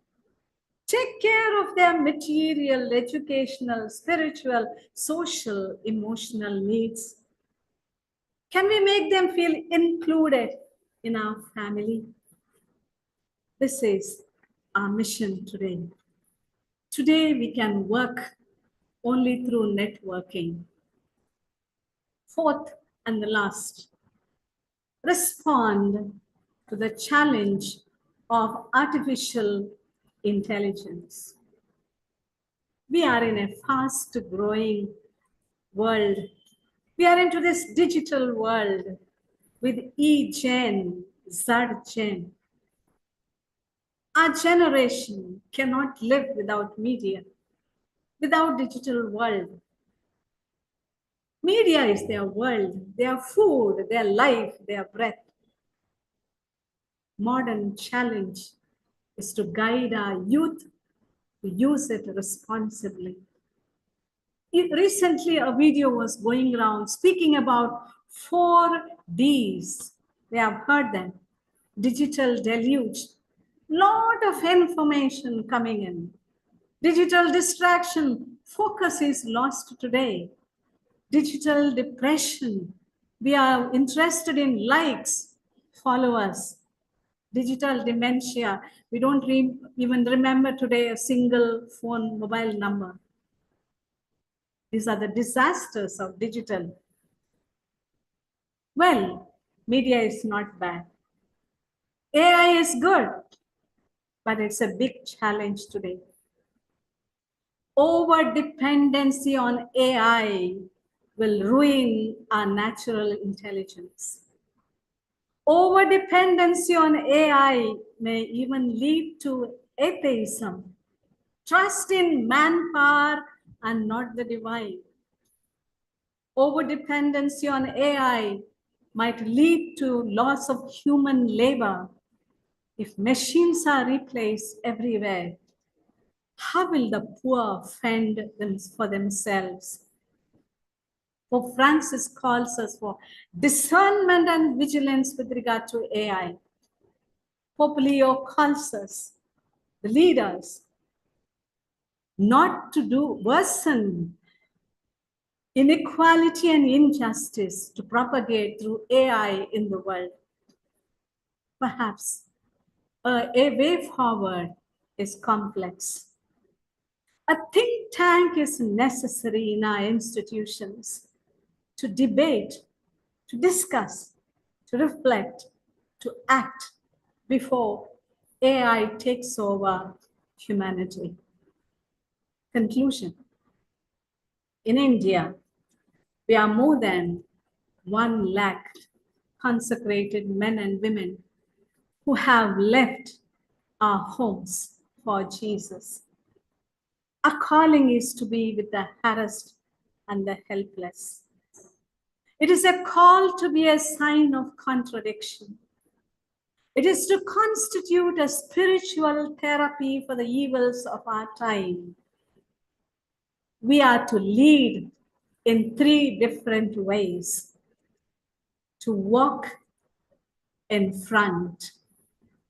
Take care of their material, educational, spiritual, social, emotional needs. Can we make them feel included in our family? This is our mission today. Today we can work only through networking. Fourth and the last, respond to the challenge of artificial intelligence. We are in a fast growing world. We are into this digital world with E-Gen, Z-Gen. Our generation cannot live without media, without digital world. Media is their world, their food, their life, their breath. Modern challenge is to guide our youth to use it responsibly. Recently, a video was going around speaking about 4 Ds. We have heard them. Digital deluge. Lot of information coming in. Digital distraction. Focus is lost today. Digital depression. We are interested in likes, followers. Digital dementia. We don't even remember today a single phone mobile number. These are the disasters of digital. Well, media is not bad. AI is good, but it's a big challenge today. Over dependency on AI will ruin our natural intelligence. Over dependency on AI may even lead to atheism, trust in manpower and not the divine. Over dependency on AI might lead to loss of human labor. If machines are replaced everywhere, how will the poor fend for themselves? For Francis calls us for discernment and vigilance with regard to AI. Pope Leo calls us, the leaders, not to do worsen inequality and injustice to propagate through AI in the world. Perhaps a way forward is complex. A think tank is necessary in our institutions to debate, to discuss, to reflect, to act before AI takes over humanity. Conclusion. In India, we are more than 1 lakh consecrated men and women who have left our homes for Jesus. Our calling is to be with the harassed and the helpless. It is a call to be a sign of contradiction. It is to constitute a spiritual therapy for the evils of our time. We are to lead in 3 different ways. To walk in front,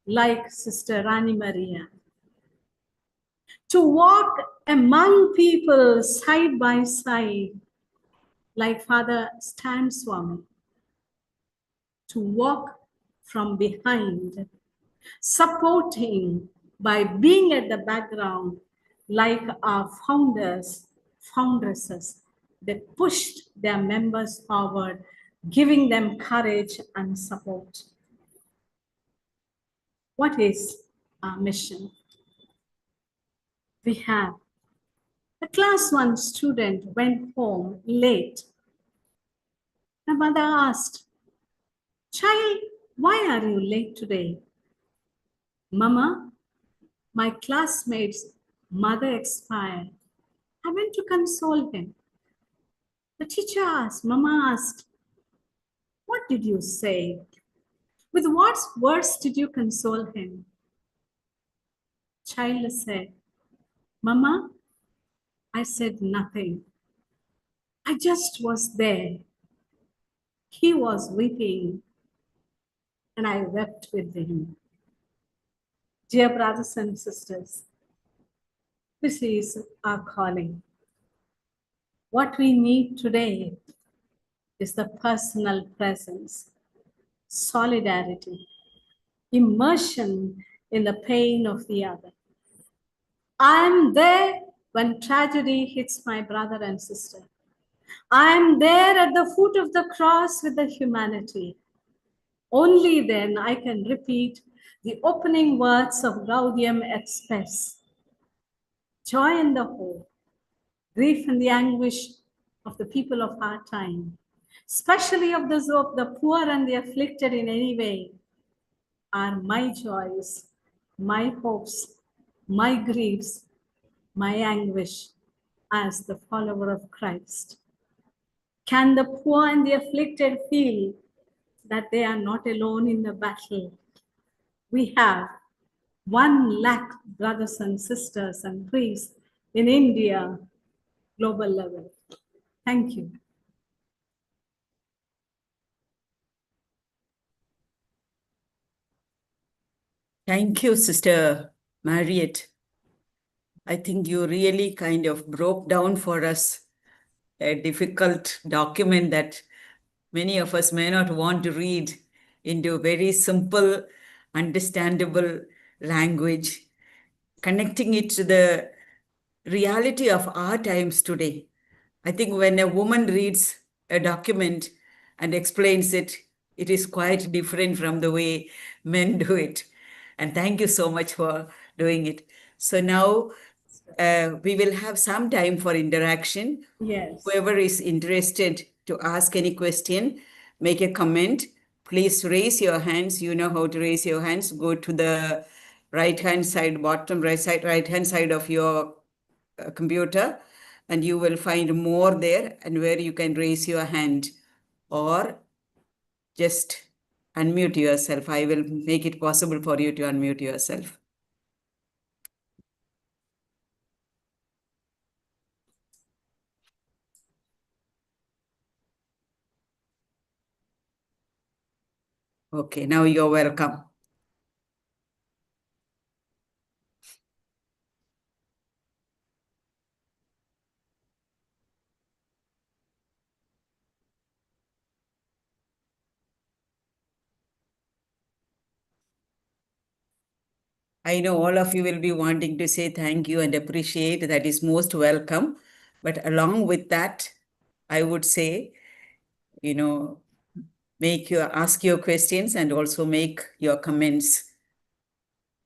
like Sister Rani Maria. To walk among people side by side, like Father Stan Swami. To walk from behind, supporting by being at the background, like our founders, foundresses, that pushed their members forward, giving them courage and support. What is our mission? We have a class 1 student went home late. The mother asked, "Child, why are you late today?" "Mama, my classmate's mother expired. I went to console him." The teacher asked, Mama asked, "What did you say? With what words did you console him?" Child said, "Mama, I said nothing. I just was there. He was weeping, and I wept with him." Dear brothers and sisters, this is our calling. What we need today is the personal presence, solidarity, immersion in the pain of the other. I am there when tragedy hits my brother and sister. I am there at the foot of the cross with the humanity. Only then I can repeat the opening words of Gaudium et Spes. Joy in the hope, grief and the anguish of the people of our time, especially of those of the poor and the afflicted in any way, are my joys, my hopes, my griefs, my anguish as the follower of Christ. Can the poor and the afflicted feel that they are not alone in the battle? We have 1 lakh brothers and sisters and priests in India, global level. Thank you. Thank you, Sister Marriott. I think you really kind of broke down for us a difficult document that many of us may not want to read into very simple, understandable language, connecting it to the reality of our times today. I think when a woman reads a document and explains it, it is quite different from the way men do it. And thank you so much for doing it. So now we will have some time for interaction. Yes. Whoever is interested to ask any question, make a comment. Please raise your hands. You know how to raise your hands. Go to the right-hand side, bottom right-hand side of your computer, and you will find more there and where you can raise your hand or just unmute yourself. I will make it possible for you to unmute yourself. Okay, now you're welcome. I know all of you will be wanting to say thank you and appreciate. That is most welcome. But along with that, I would say, ask your questions and also make your comments,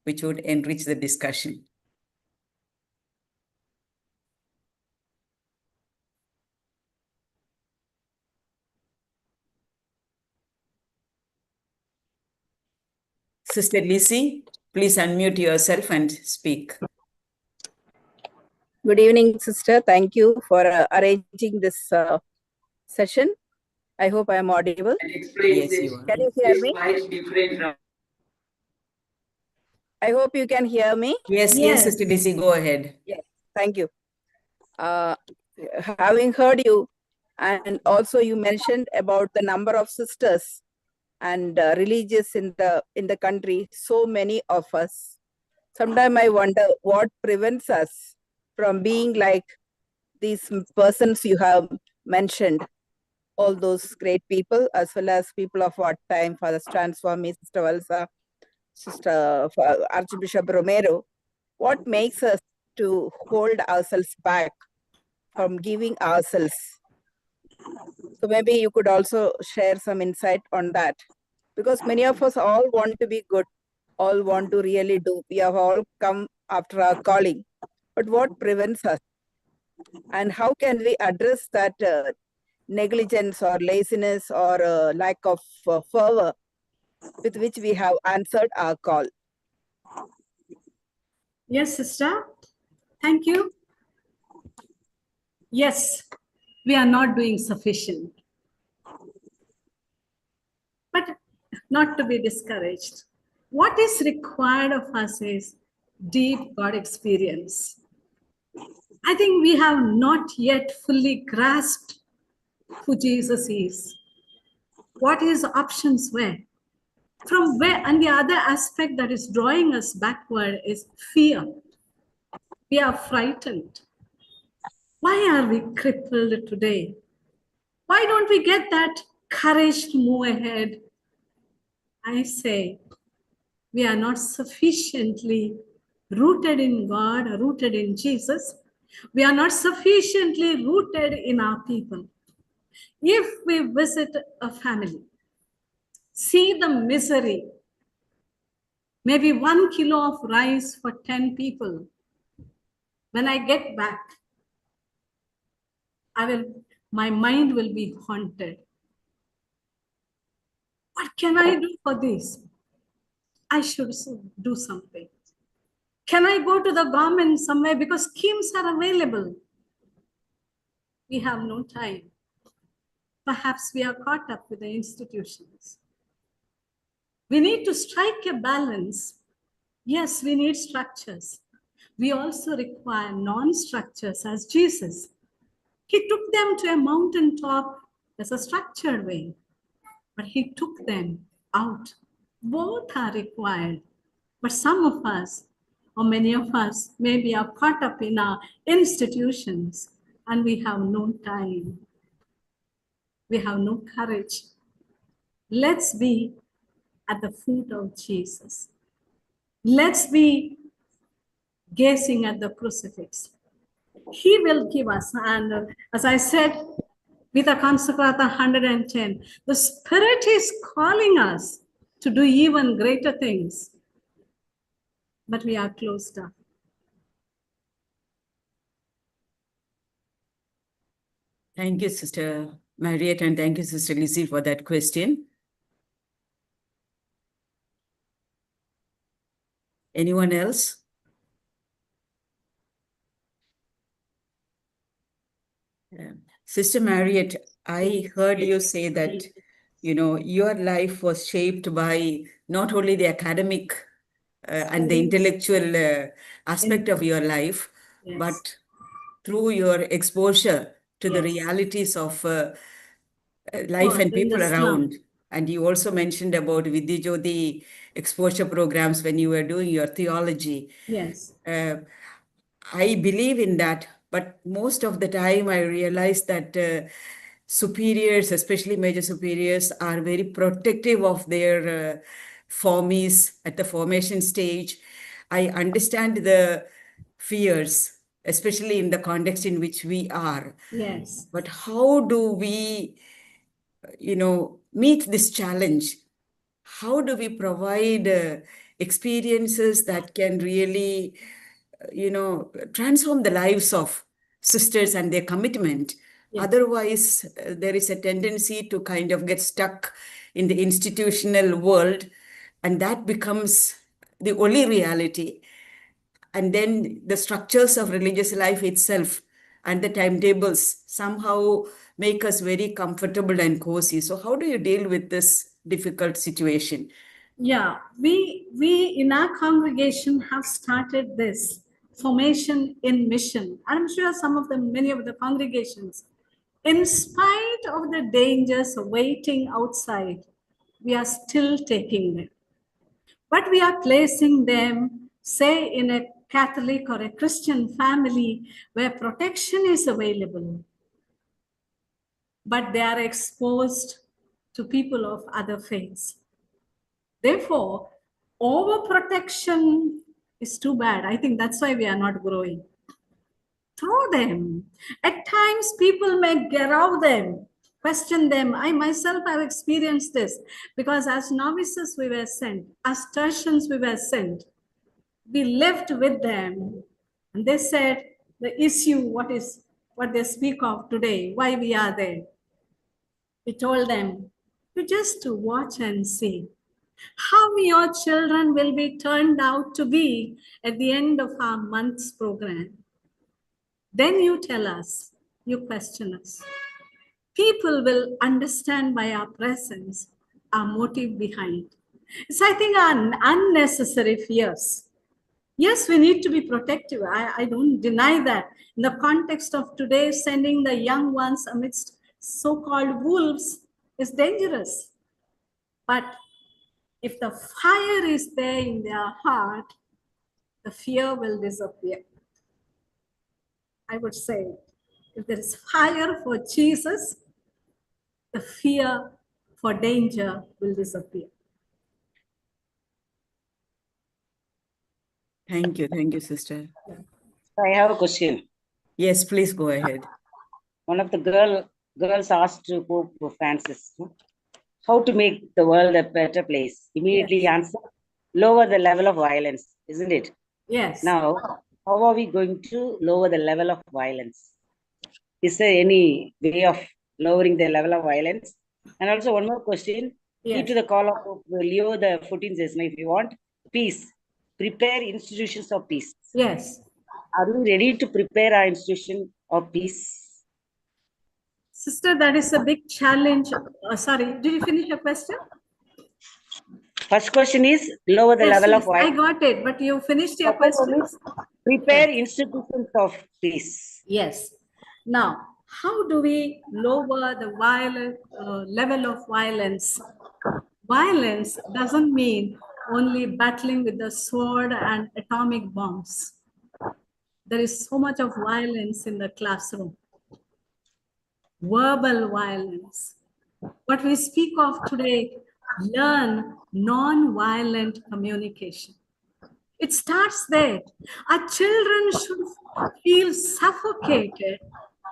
which would enrich the discussion. Sister Lizzie, please unmute yourself and speak. Good evening, sister. Thank you for arranging this session. I hope I am audible. Yes, you are. Can you hear me? I hope you can hear me. Yes, Sister Lizzie, go ahead. Yes, thank you. Having heard you, and also you mentioned about the number of sisters and religious in the country, so many of us. Sometimes I wonder what prevents us from being like these persons you have mentioned, all those great people, as well as people of our time, Father Transformi, Sister Valsa, Sister Archbishop Romero. What makes us to hold ourselves back from giving ourselves? So maybe you could also share some insight on that, because many of us all want to be good, all want to really do. We have all come after our calling, but what prevents us? And how can we address that negligence or laziness or lack of fervor with which we have answered our call? Yes, sister. Thank you. Yes, we are not doing sufficient. But not to be discouraged. What is required of us is deep God experience. I think we have not yet fully grasped who Jesus is, what his options were. From where, and the other aspect that is drawing us backward is fear. We are frightened. Why are we crippled today? Why don't we get that courage to move ahead? I say, we are not sufficiently rooted in God, rooted in Jesus. We are not sufficiently rooted in our people. If we visit a family, see the misery, maybe 1 kilo of rice for 10 people. When I get back, my mind will be haunted. What can I do for this? I should do something. Can I go to the government somewhere because schemes are available? We have no time. Perhaps we are caught up with the institutions. We need to strike a balance. Yes, we need structures. We also require non-structures as Jesus. He took them to a mountaintop as a structured way, but he took them out. Both are required. But some of us, or many of us, maybe are caught up in our institutions and we have no time. We have no courage. Let's be at the feet of Jesus. Let's be gazing at the crucifix. He will give us, and as I said, with a Consecrata 110, the Spirit is calling us to do even greater things, but we are closed up. Thank you, Sister Mariette, and thank you, Sister Lizzie, for that question. Anyone else? Sister Mariette, I heard you say that, your life was shaped by not only the academic and the intellectual aspect of your life, Yes. but through your exposure to the Yes. realities of life and in the people slum. around. And you also mentioned about Vidya Jyoti exposure programs when you were doing your theology. Yes. I believe in that, but most of the time I realize that superiors, especially major superiors, are very protective of their formees at the formation stage. I understand the fears, especially in the context in which we are. Yes. But how do we, meet this challenge? How do we provide experiences that can really, transform the lives of sisters and their commitment? Yes. Otherwise, there is a tendency to kind of get stuck in the institutional world, and that becomes the only reality. And then the structures of religious life itself and the timetables somehow make us very comfortable and cozy. So how do you deal with this difficult situation? Yeah, we in our congregation have started this formation in mission. I'm sure many of the congregations, in spite of the dangers waiting outside, we are still taking them. But we are placing them, say, in a Catholic or a Christian family where protection is available, but they are exposed to people of other faiths. Therefore, overprotection is too bad. I think that's why we are not growing. Throw them. At times, people may arouse them, question them. I myself have experienced this because as novices we were sent, as tertians we were sent. We lived with them, and they said the issue, what they speak of today, why we are there. We told them, you just to watch and see how your children will be turned out to be at the end of our month's program. Then you tell us, you question us. People will understand by our presence our motive behind. It's, I think, unnecessary fears. Yes, we need to be protective. I don't deny that. In the context of today, sending the young ones amidst so-called wolves is dangerous. But if the fire is there in their heart, the fear will disappear. I would say, if there is fire for Jesus, the fear for danger will disappear. Thank you, sister. I have a question. Yes, please go ahead. One of the girls asked to Pope Francis how to make the world a better place. Immediately answer, lower the level of violence, isn't it? Yes. Now, how are we going to lower the level of violence? Is there any way of lowering the level of violence? And also one more question. Heed to the call of Pope Leo the 14th says, if you want peace, prepare institutions of peace. Yes. Are we ready to prepare our institution of peace? Sister, that is a big challenge. Sorry, did you finish your question? First question is lower the level of violence. I got it, but you finished your question. Prepare institutions of peace. Yes. Now, how do we lower the level of violence? Violence doesn't mean only battling with the sword and atomic bombs. There is so much of violence in the classroom. Verbal violence. What we speak of today, learn non-violent communication. It starts there. Our children should feel suffocated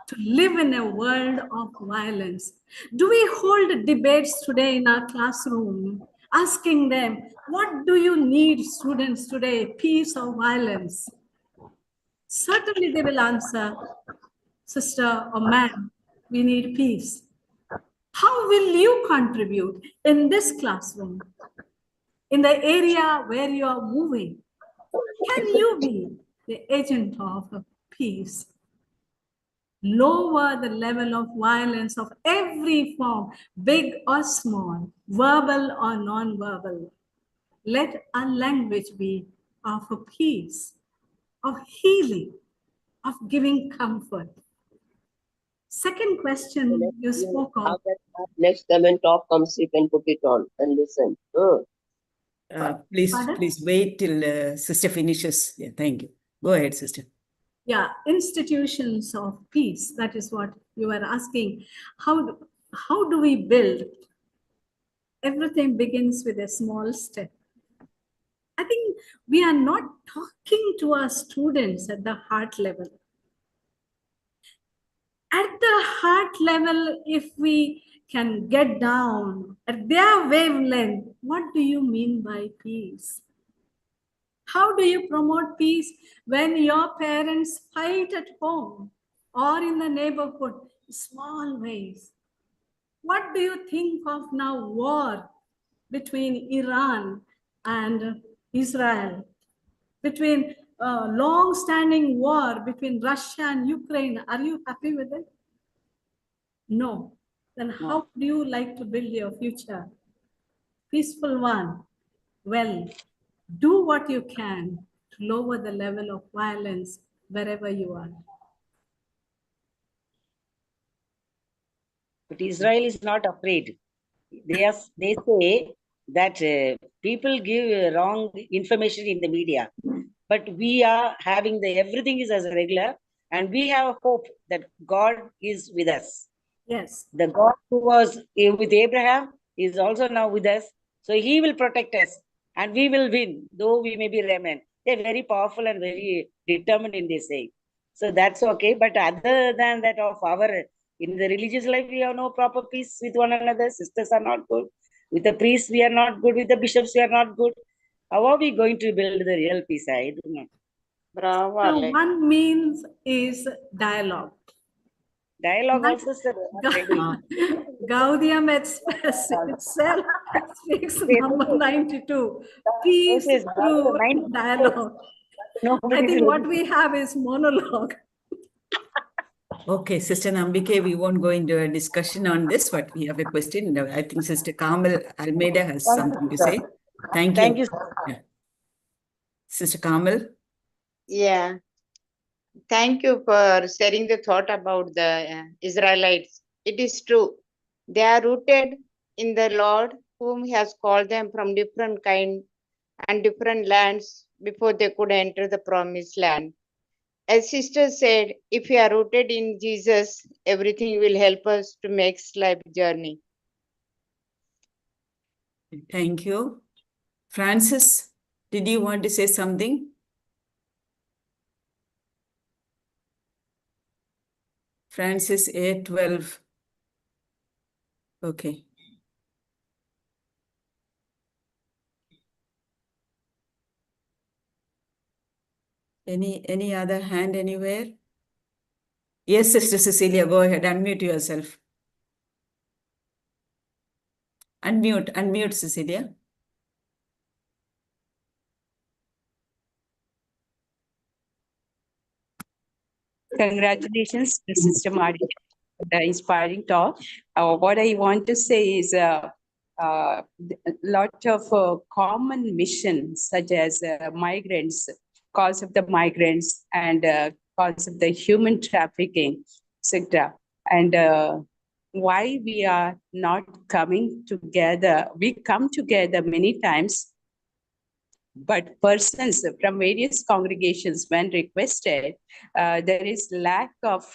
to live in a world of violence. Do we hold debates today in our classroom, asking them, what do you need, students, today, peace or violence? Certainly they will answer, sister or man, we need peace. How will you contribute in this classroom, in the area where you are moving? Can you be the agent of peace? Lower the level of violence of every form, big or small, verbal or non-verbal. Let our language be of peace, of healing, of giving comfort. Second question you spoke of. Next time when talk comes, you can put it on and listen. Please wait till sister finishes. Yeah, thank you. Go ahead, sister. Yeah, institutions of peace. That is what you are asking. How do we build? Everything begins with a small step. I think we are not talking to our students at the heart level. At the heart level, if we can get down at their wavelength, what do you mean by peace? How do you promote peace when your parents fight at home or in the neighborhood, small ways? What do you think of now war between Iran and Israel, between long-standing war between Russia and Ukraine? Are you happy with it? No. Then how do you like to build your future? Peaceful one. Well, do what you can to lower the level of violence wherever you are. But Israel is not afraid. They say that people give wrong information in the media, but we are having everything is as a regular, and we have hope that God is with us. Yes. The God who was with Abraham is also now with us. So he will protect us and we will win, though we may be remnant. They're very powerful and very determined in this saying. So that's okay. But other than that, in the religious life, we have no proper peace with one another. Sisters are not good. With the priests, we are not good. With the bishops, we are not good. How are we going to build the real peace? I do not. Bravo, Now, Ale. one means is dialogue. Dialogue also, sir. Gaudium et Spes itself speaks number 92. Peace through dialogue. I think what we have is monologue. Okay, Sister Nambike, we won't go into a discussion on this, but we have a question. I think Sister Carmel Almeida has something to say. Thank you. Thank you. Yeah. Sister Carmel. Yeah, thank you for sharing the thought about the Israelites. It is true. They are rooted in the Lord, whom He has called them from different kind and different lands before they could enter the promised land. As sister said, if we are rooted in Jesus, everything will help us to make life journey. Thank you. Francis, did you want to say something? Francis A12. Okay. Any other hand anywhere? Yes, Sister Cecilia, go ahead. Unmute yourself. Unmute, Cecilia. Congratulations, Sister Maria, for the inspiring talk. What I want to say is a lot of common missions, such as migrants, cause of the migrants, and cause of the human trafficking, etc. And why we are not coming together. We come together many times, but persons from various congregations, when requested, there is lack of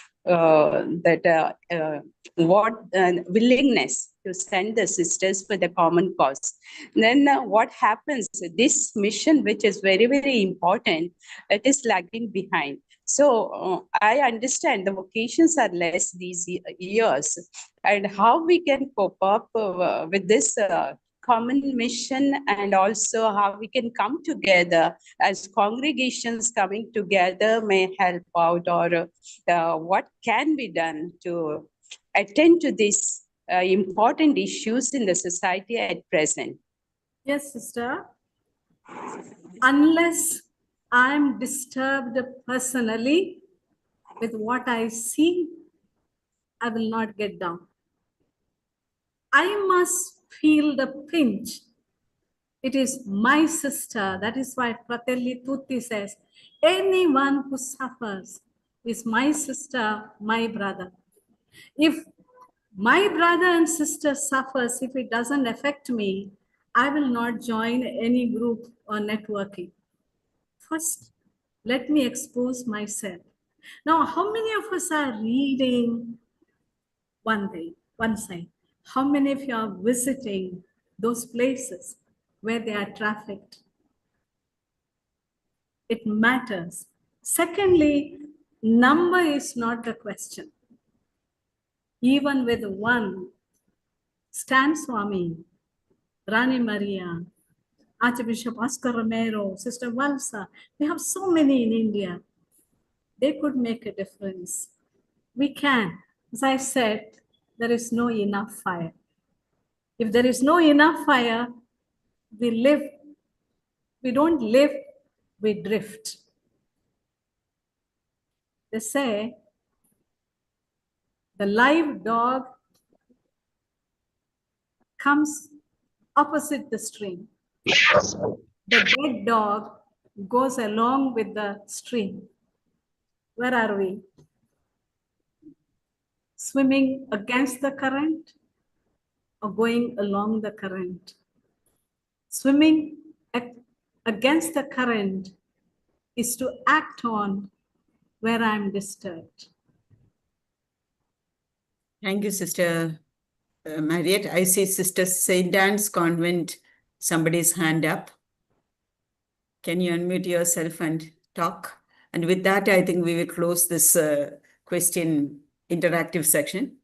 willingness to send the sisters for the common cause. Then what happens? This mission, which is very, very important, it is lagging behind. So I understand the vocations are less these years, and how we can cope up with this common mission, and also how we can come together as congregations coming together may help out, or what can be done to attend to these important issues in the society at present. Yes, sister. Unless I'm disturbed personally with what I see, I will not get down. I must feel the pinch. It is my sister. That is why Fratelli Tutti says, anyone who suffers is my sister, my brother. If my brother and sister suffers, if it doesn't affect me, I will not join any group or networking. First, let me expose myself. Now, how many of us are reading one side? How many of you are visiting those places where they are trafficked? It matters. Secondly, number is not the question. Even with one, Stan Swami, Rani Maria, Archbishop Oscar Romero, Sister Valsa, we have so many in India. They could make a difference. We can. As I said, there is no enough fire. If there is no enough fire, we live. We don't live, we drift. They say the live dog comes opposite the stream. The dead dog goes along with the stream. Where are we? Swimming against the current or going along the current? Swimming against the current is to act on where I'm disturbed. Thank you, Sister Marriott. I see Sister St. Anne's Convent, somebody's hand up. Can you unmute yourself and talk? And with that, I think we will close this question interactive section.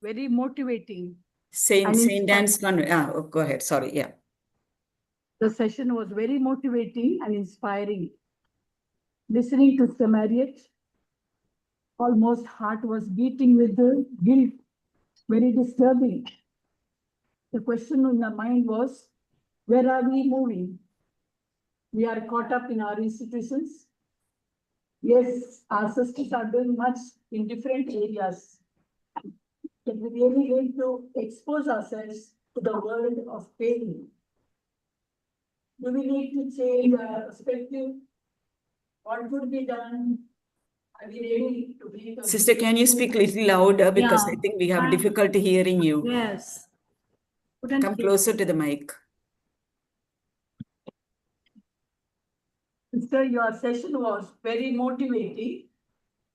Very motivating. St. Anne's Convent. Oh, go ahead. Sorry. Yeah. The session was very motivating and inspiring. Listening to Sister Marriott, almost heart was beating with the guilt. Very disturbing. The question in my mind was, where are we moving? We are caught up in our institutions. Yes, our sisters are doing much in different areas. But we really going to expose ourselves to the world of pain. Do we need to change our perspective? What could be done? Are we ready to make a Sister, can you speak a little louder because Yeah. I think we have difficulty hearing you. Yes. Come closer to the mic. Sister, your session was very motivating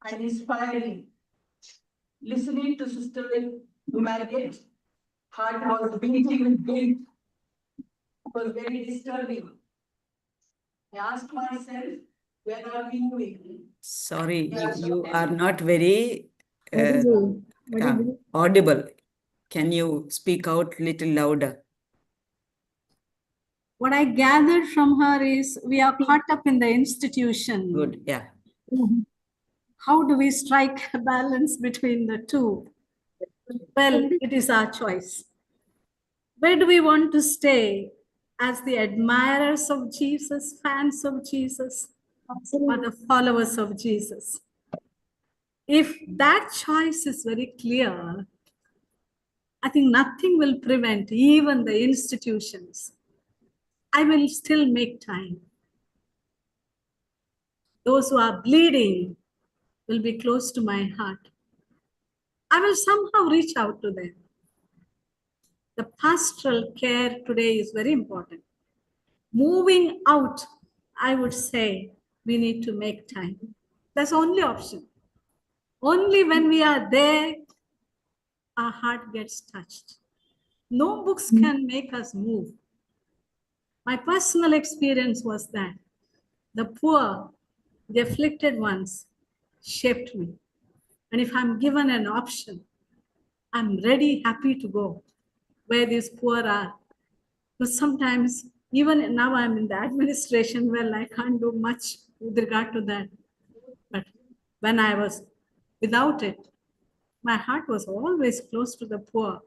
and inspiring. Listening to Sister Marriott, heart was beating with guilt. It was very disturbing. I asked myself, where are we moving? Sorry, you are not very audible. Can you speak out a little louder? What I gathered from her is we are caught up in the institution. Good, yeah. How do we strike a balance between the two? Well, it is our choice. Where do we want to stay? As the admirers of Jesus, fans of Jesus, or the followers of Jesus? If that choice is very clear, I think nothing will prevent even the institutions. I will still make time. Those who are bleeding will be close to my heart. I will somehow reach out to them. The pastoral care today is very important. Moving out, I would say we need to make time. That's the only option. Only when we are there, our heart gets touched. No books can make us move. My personal experience was that the poor, the afflicted ones shaped me. And if I'm given an option, I'm ready, happy to go where these poor are. But sometimes, even now I'm in the administration, well, I can't do much with regard to that. But when I was without it, my heart was always close to the poor.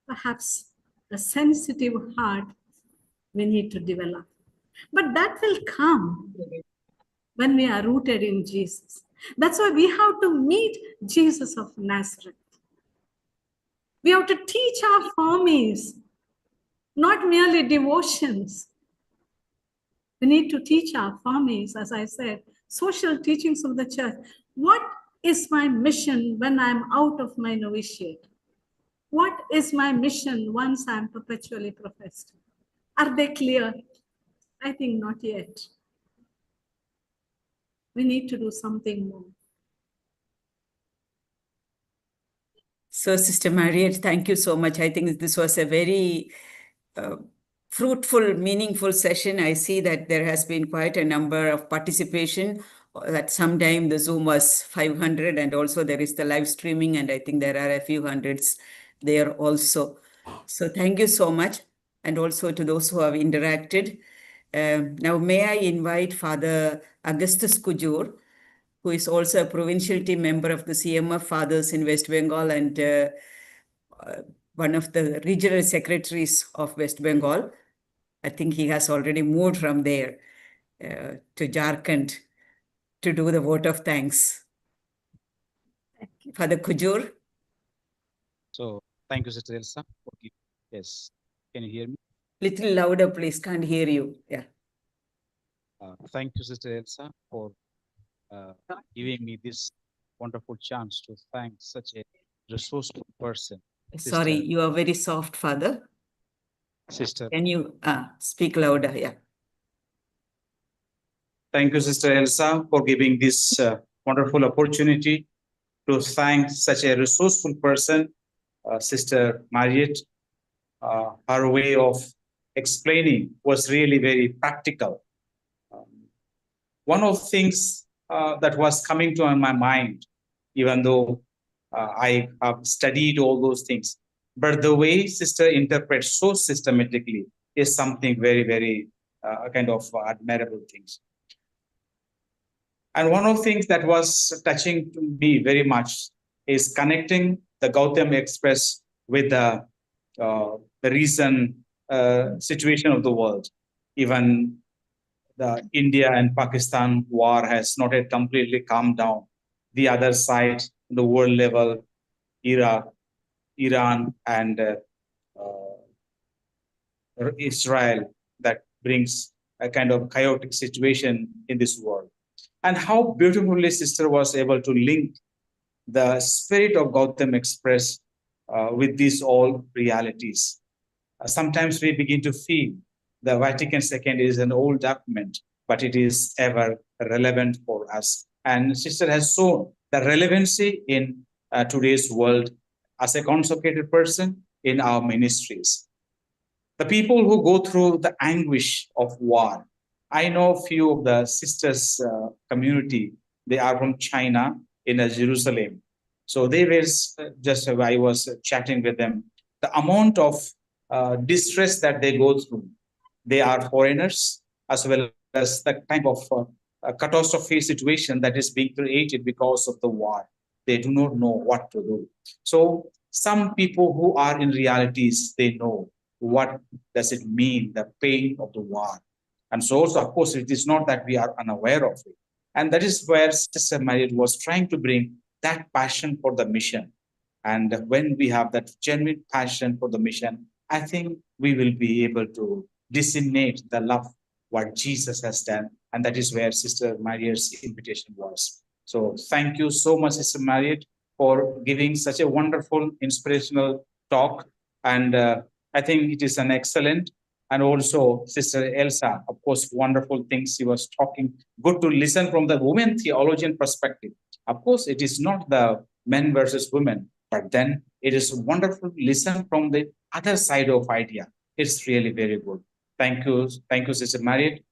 Perhaps a sensitive heart we need to develop. But that will come when we are rooted in Jesus. That's why we have to meet Jesus of Nazareth. We have to teach our families, not merely devotions. We need to teach our families, as I said, social teachings of the church. What is my mission when I'm out of my novitiate? What is my mission once I'm perpetually professed? Are they clear? I think not yet. We need to do something more. So, Sister Marriott, thank you so much. I think this was a very fruitful, meaningful session. I see that there has been quite a number of participation. At some time the Zoom was 500, and also there is the live streaming, and I think there are a few hundreds there also. So thank you so much, and also to those who have interacted. Now may I invite Father Augustus Kujur, who is also a provincial team member of the CMF Fathers in West Bengal, and one of the regional secretaries of West Bengal. I think he has already moved from there to Jharkhand to do the vote of thanks. Father Kujur. So thank you, Sister Elsa. Yes, can you hear me? Little louder, please. Can't hear you. Yeah. Thank you, Sister Elsa, for giving me this wonderful chance to thank such a resourceful person. Sorry, you are very soft, Father. Sister. Can you speak louder? Yeah. Thank you, Sister Elsa, for giving this wonderful opportunity to thank such a resourceful person, Sister Marriott. Her way of explaining was really very practical. One of the things that was coming to my mind, even though I have studied all those things, but the way Sister interprets so systematically is something very, very kind of admirable things. And one of the things that was touching to me very much is connecting the Gaudium Express with the recent situation of the world. Even the India and Pakistan war has not yet completely calmed down. The other side, the world level, Iraq, Iran, and Israel, that brings a kind of chaotic situation in this world. And how beautifully Sister was able to link the spirit of Gaudium Express with these all realities. Sometimes we begin to feel the Vatican II is an old document, but it is ever relevant for us. And Sister has shown the relevancy in today's world as a consecrated person in our ministries. The people who go through the anguish of war. I know a few of the sisters community. They are from China in Jerusalem. So they were just, I was chatting with them. The amount of distress that they go through. They are foreigners, as well as the type of catastrophe situation that is being created because of the war. They do not know what to do. So some people who are in realities, they know what does it mean, the pain of the war. And so also, of course, it is not that we are unaware of it. And that is where Sister Marriott was trying to bring that passion for the mission. And when we have that genuine passion for the mission, I think we will be able to disseminate the love what Jesus has done. And that is where Sister Marriott's invitation was. So thank you so much, Sister Marriott, for giving such a wonderful, inspirational talk. And I think it is an excellent. And also Sister Elsa, of course, wonderful things she was talking. Good to listen from the women theologian perspective. Of course, it is not the men versus women, but then it is wonderful to listen from the other side of idea. It's really very good. Thank you, Sister Marriott,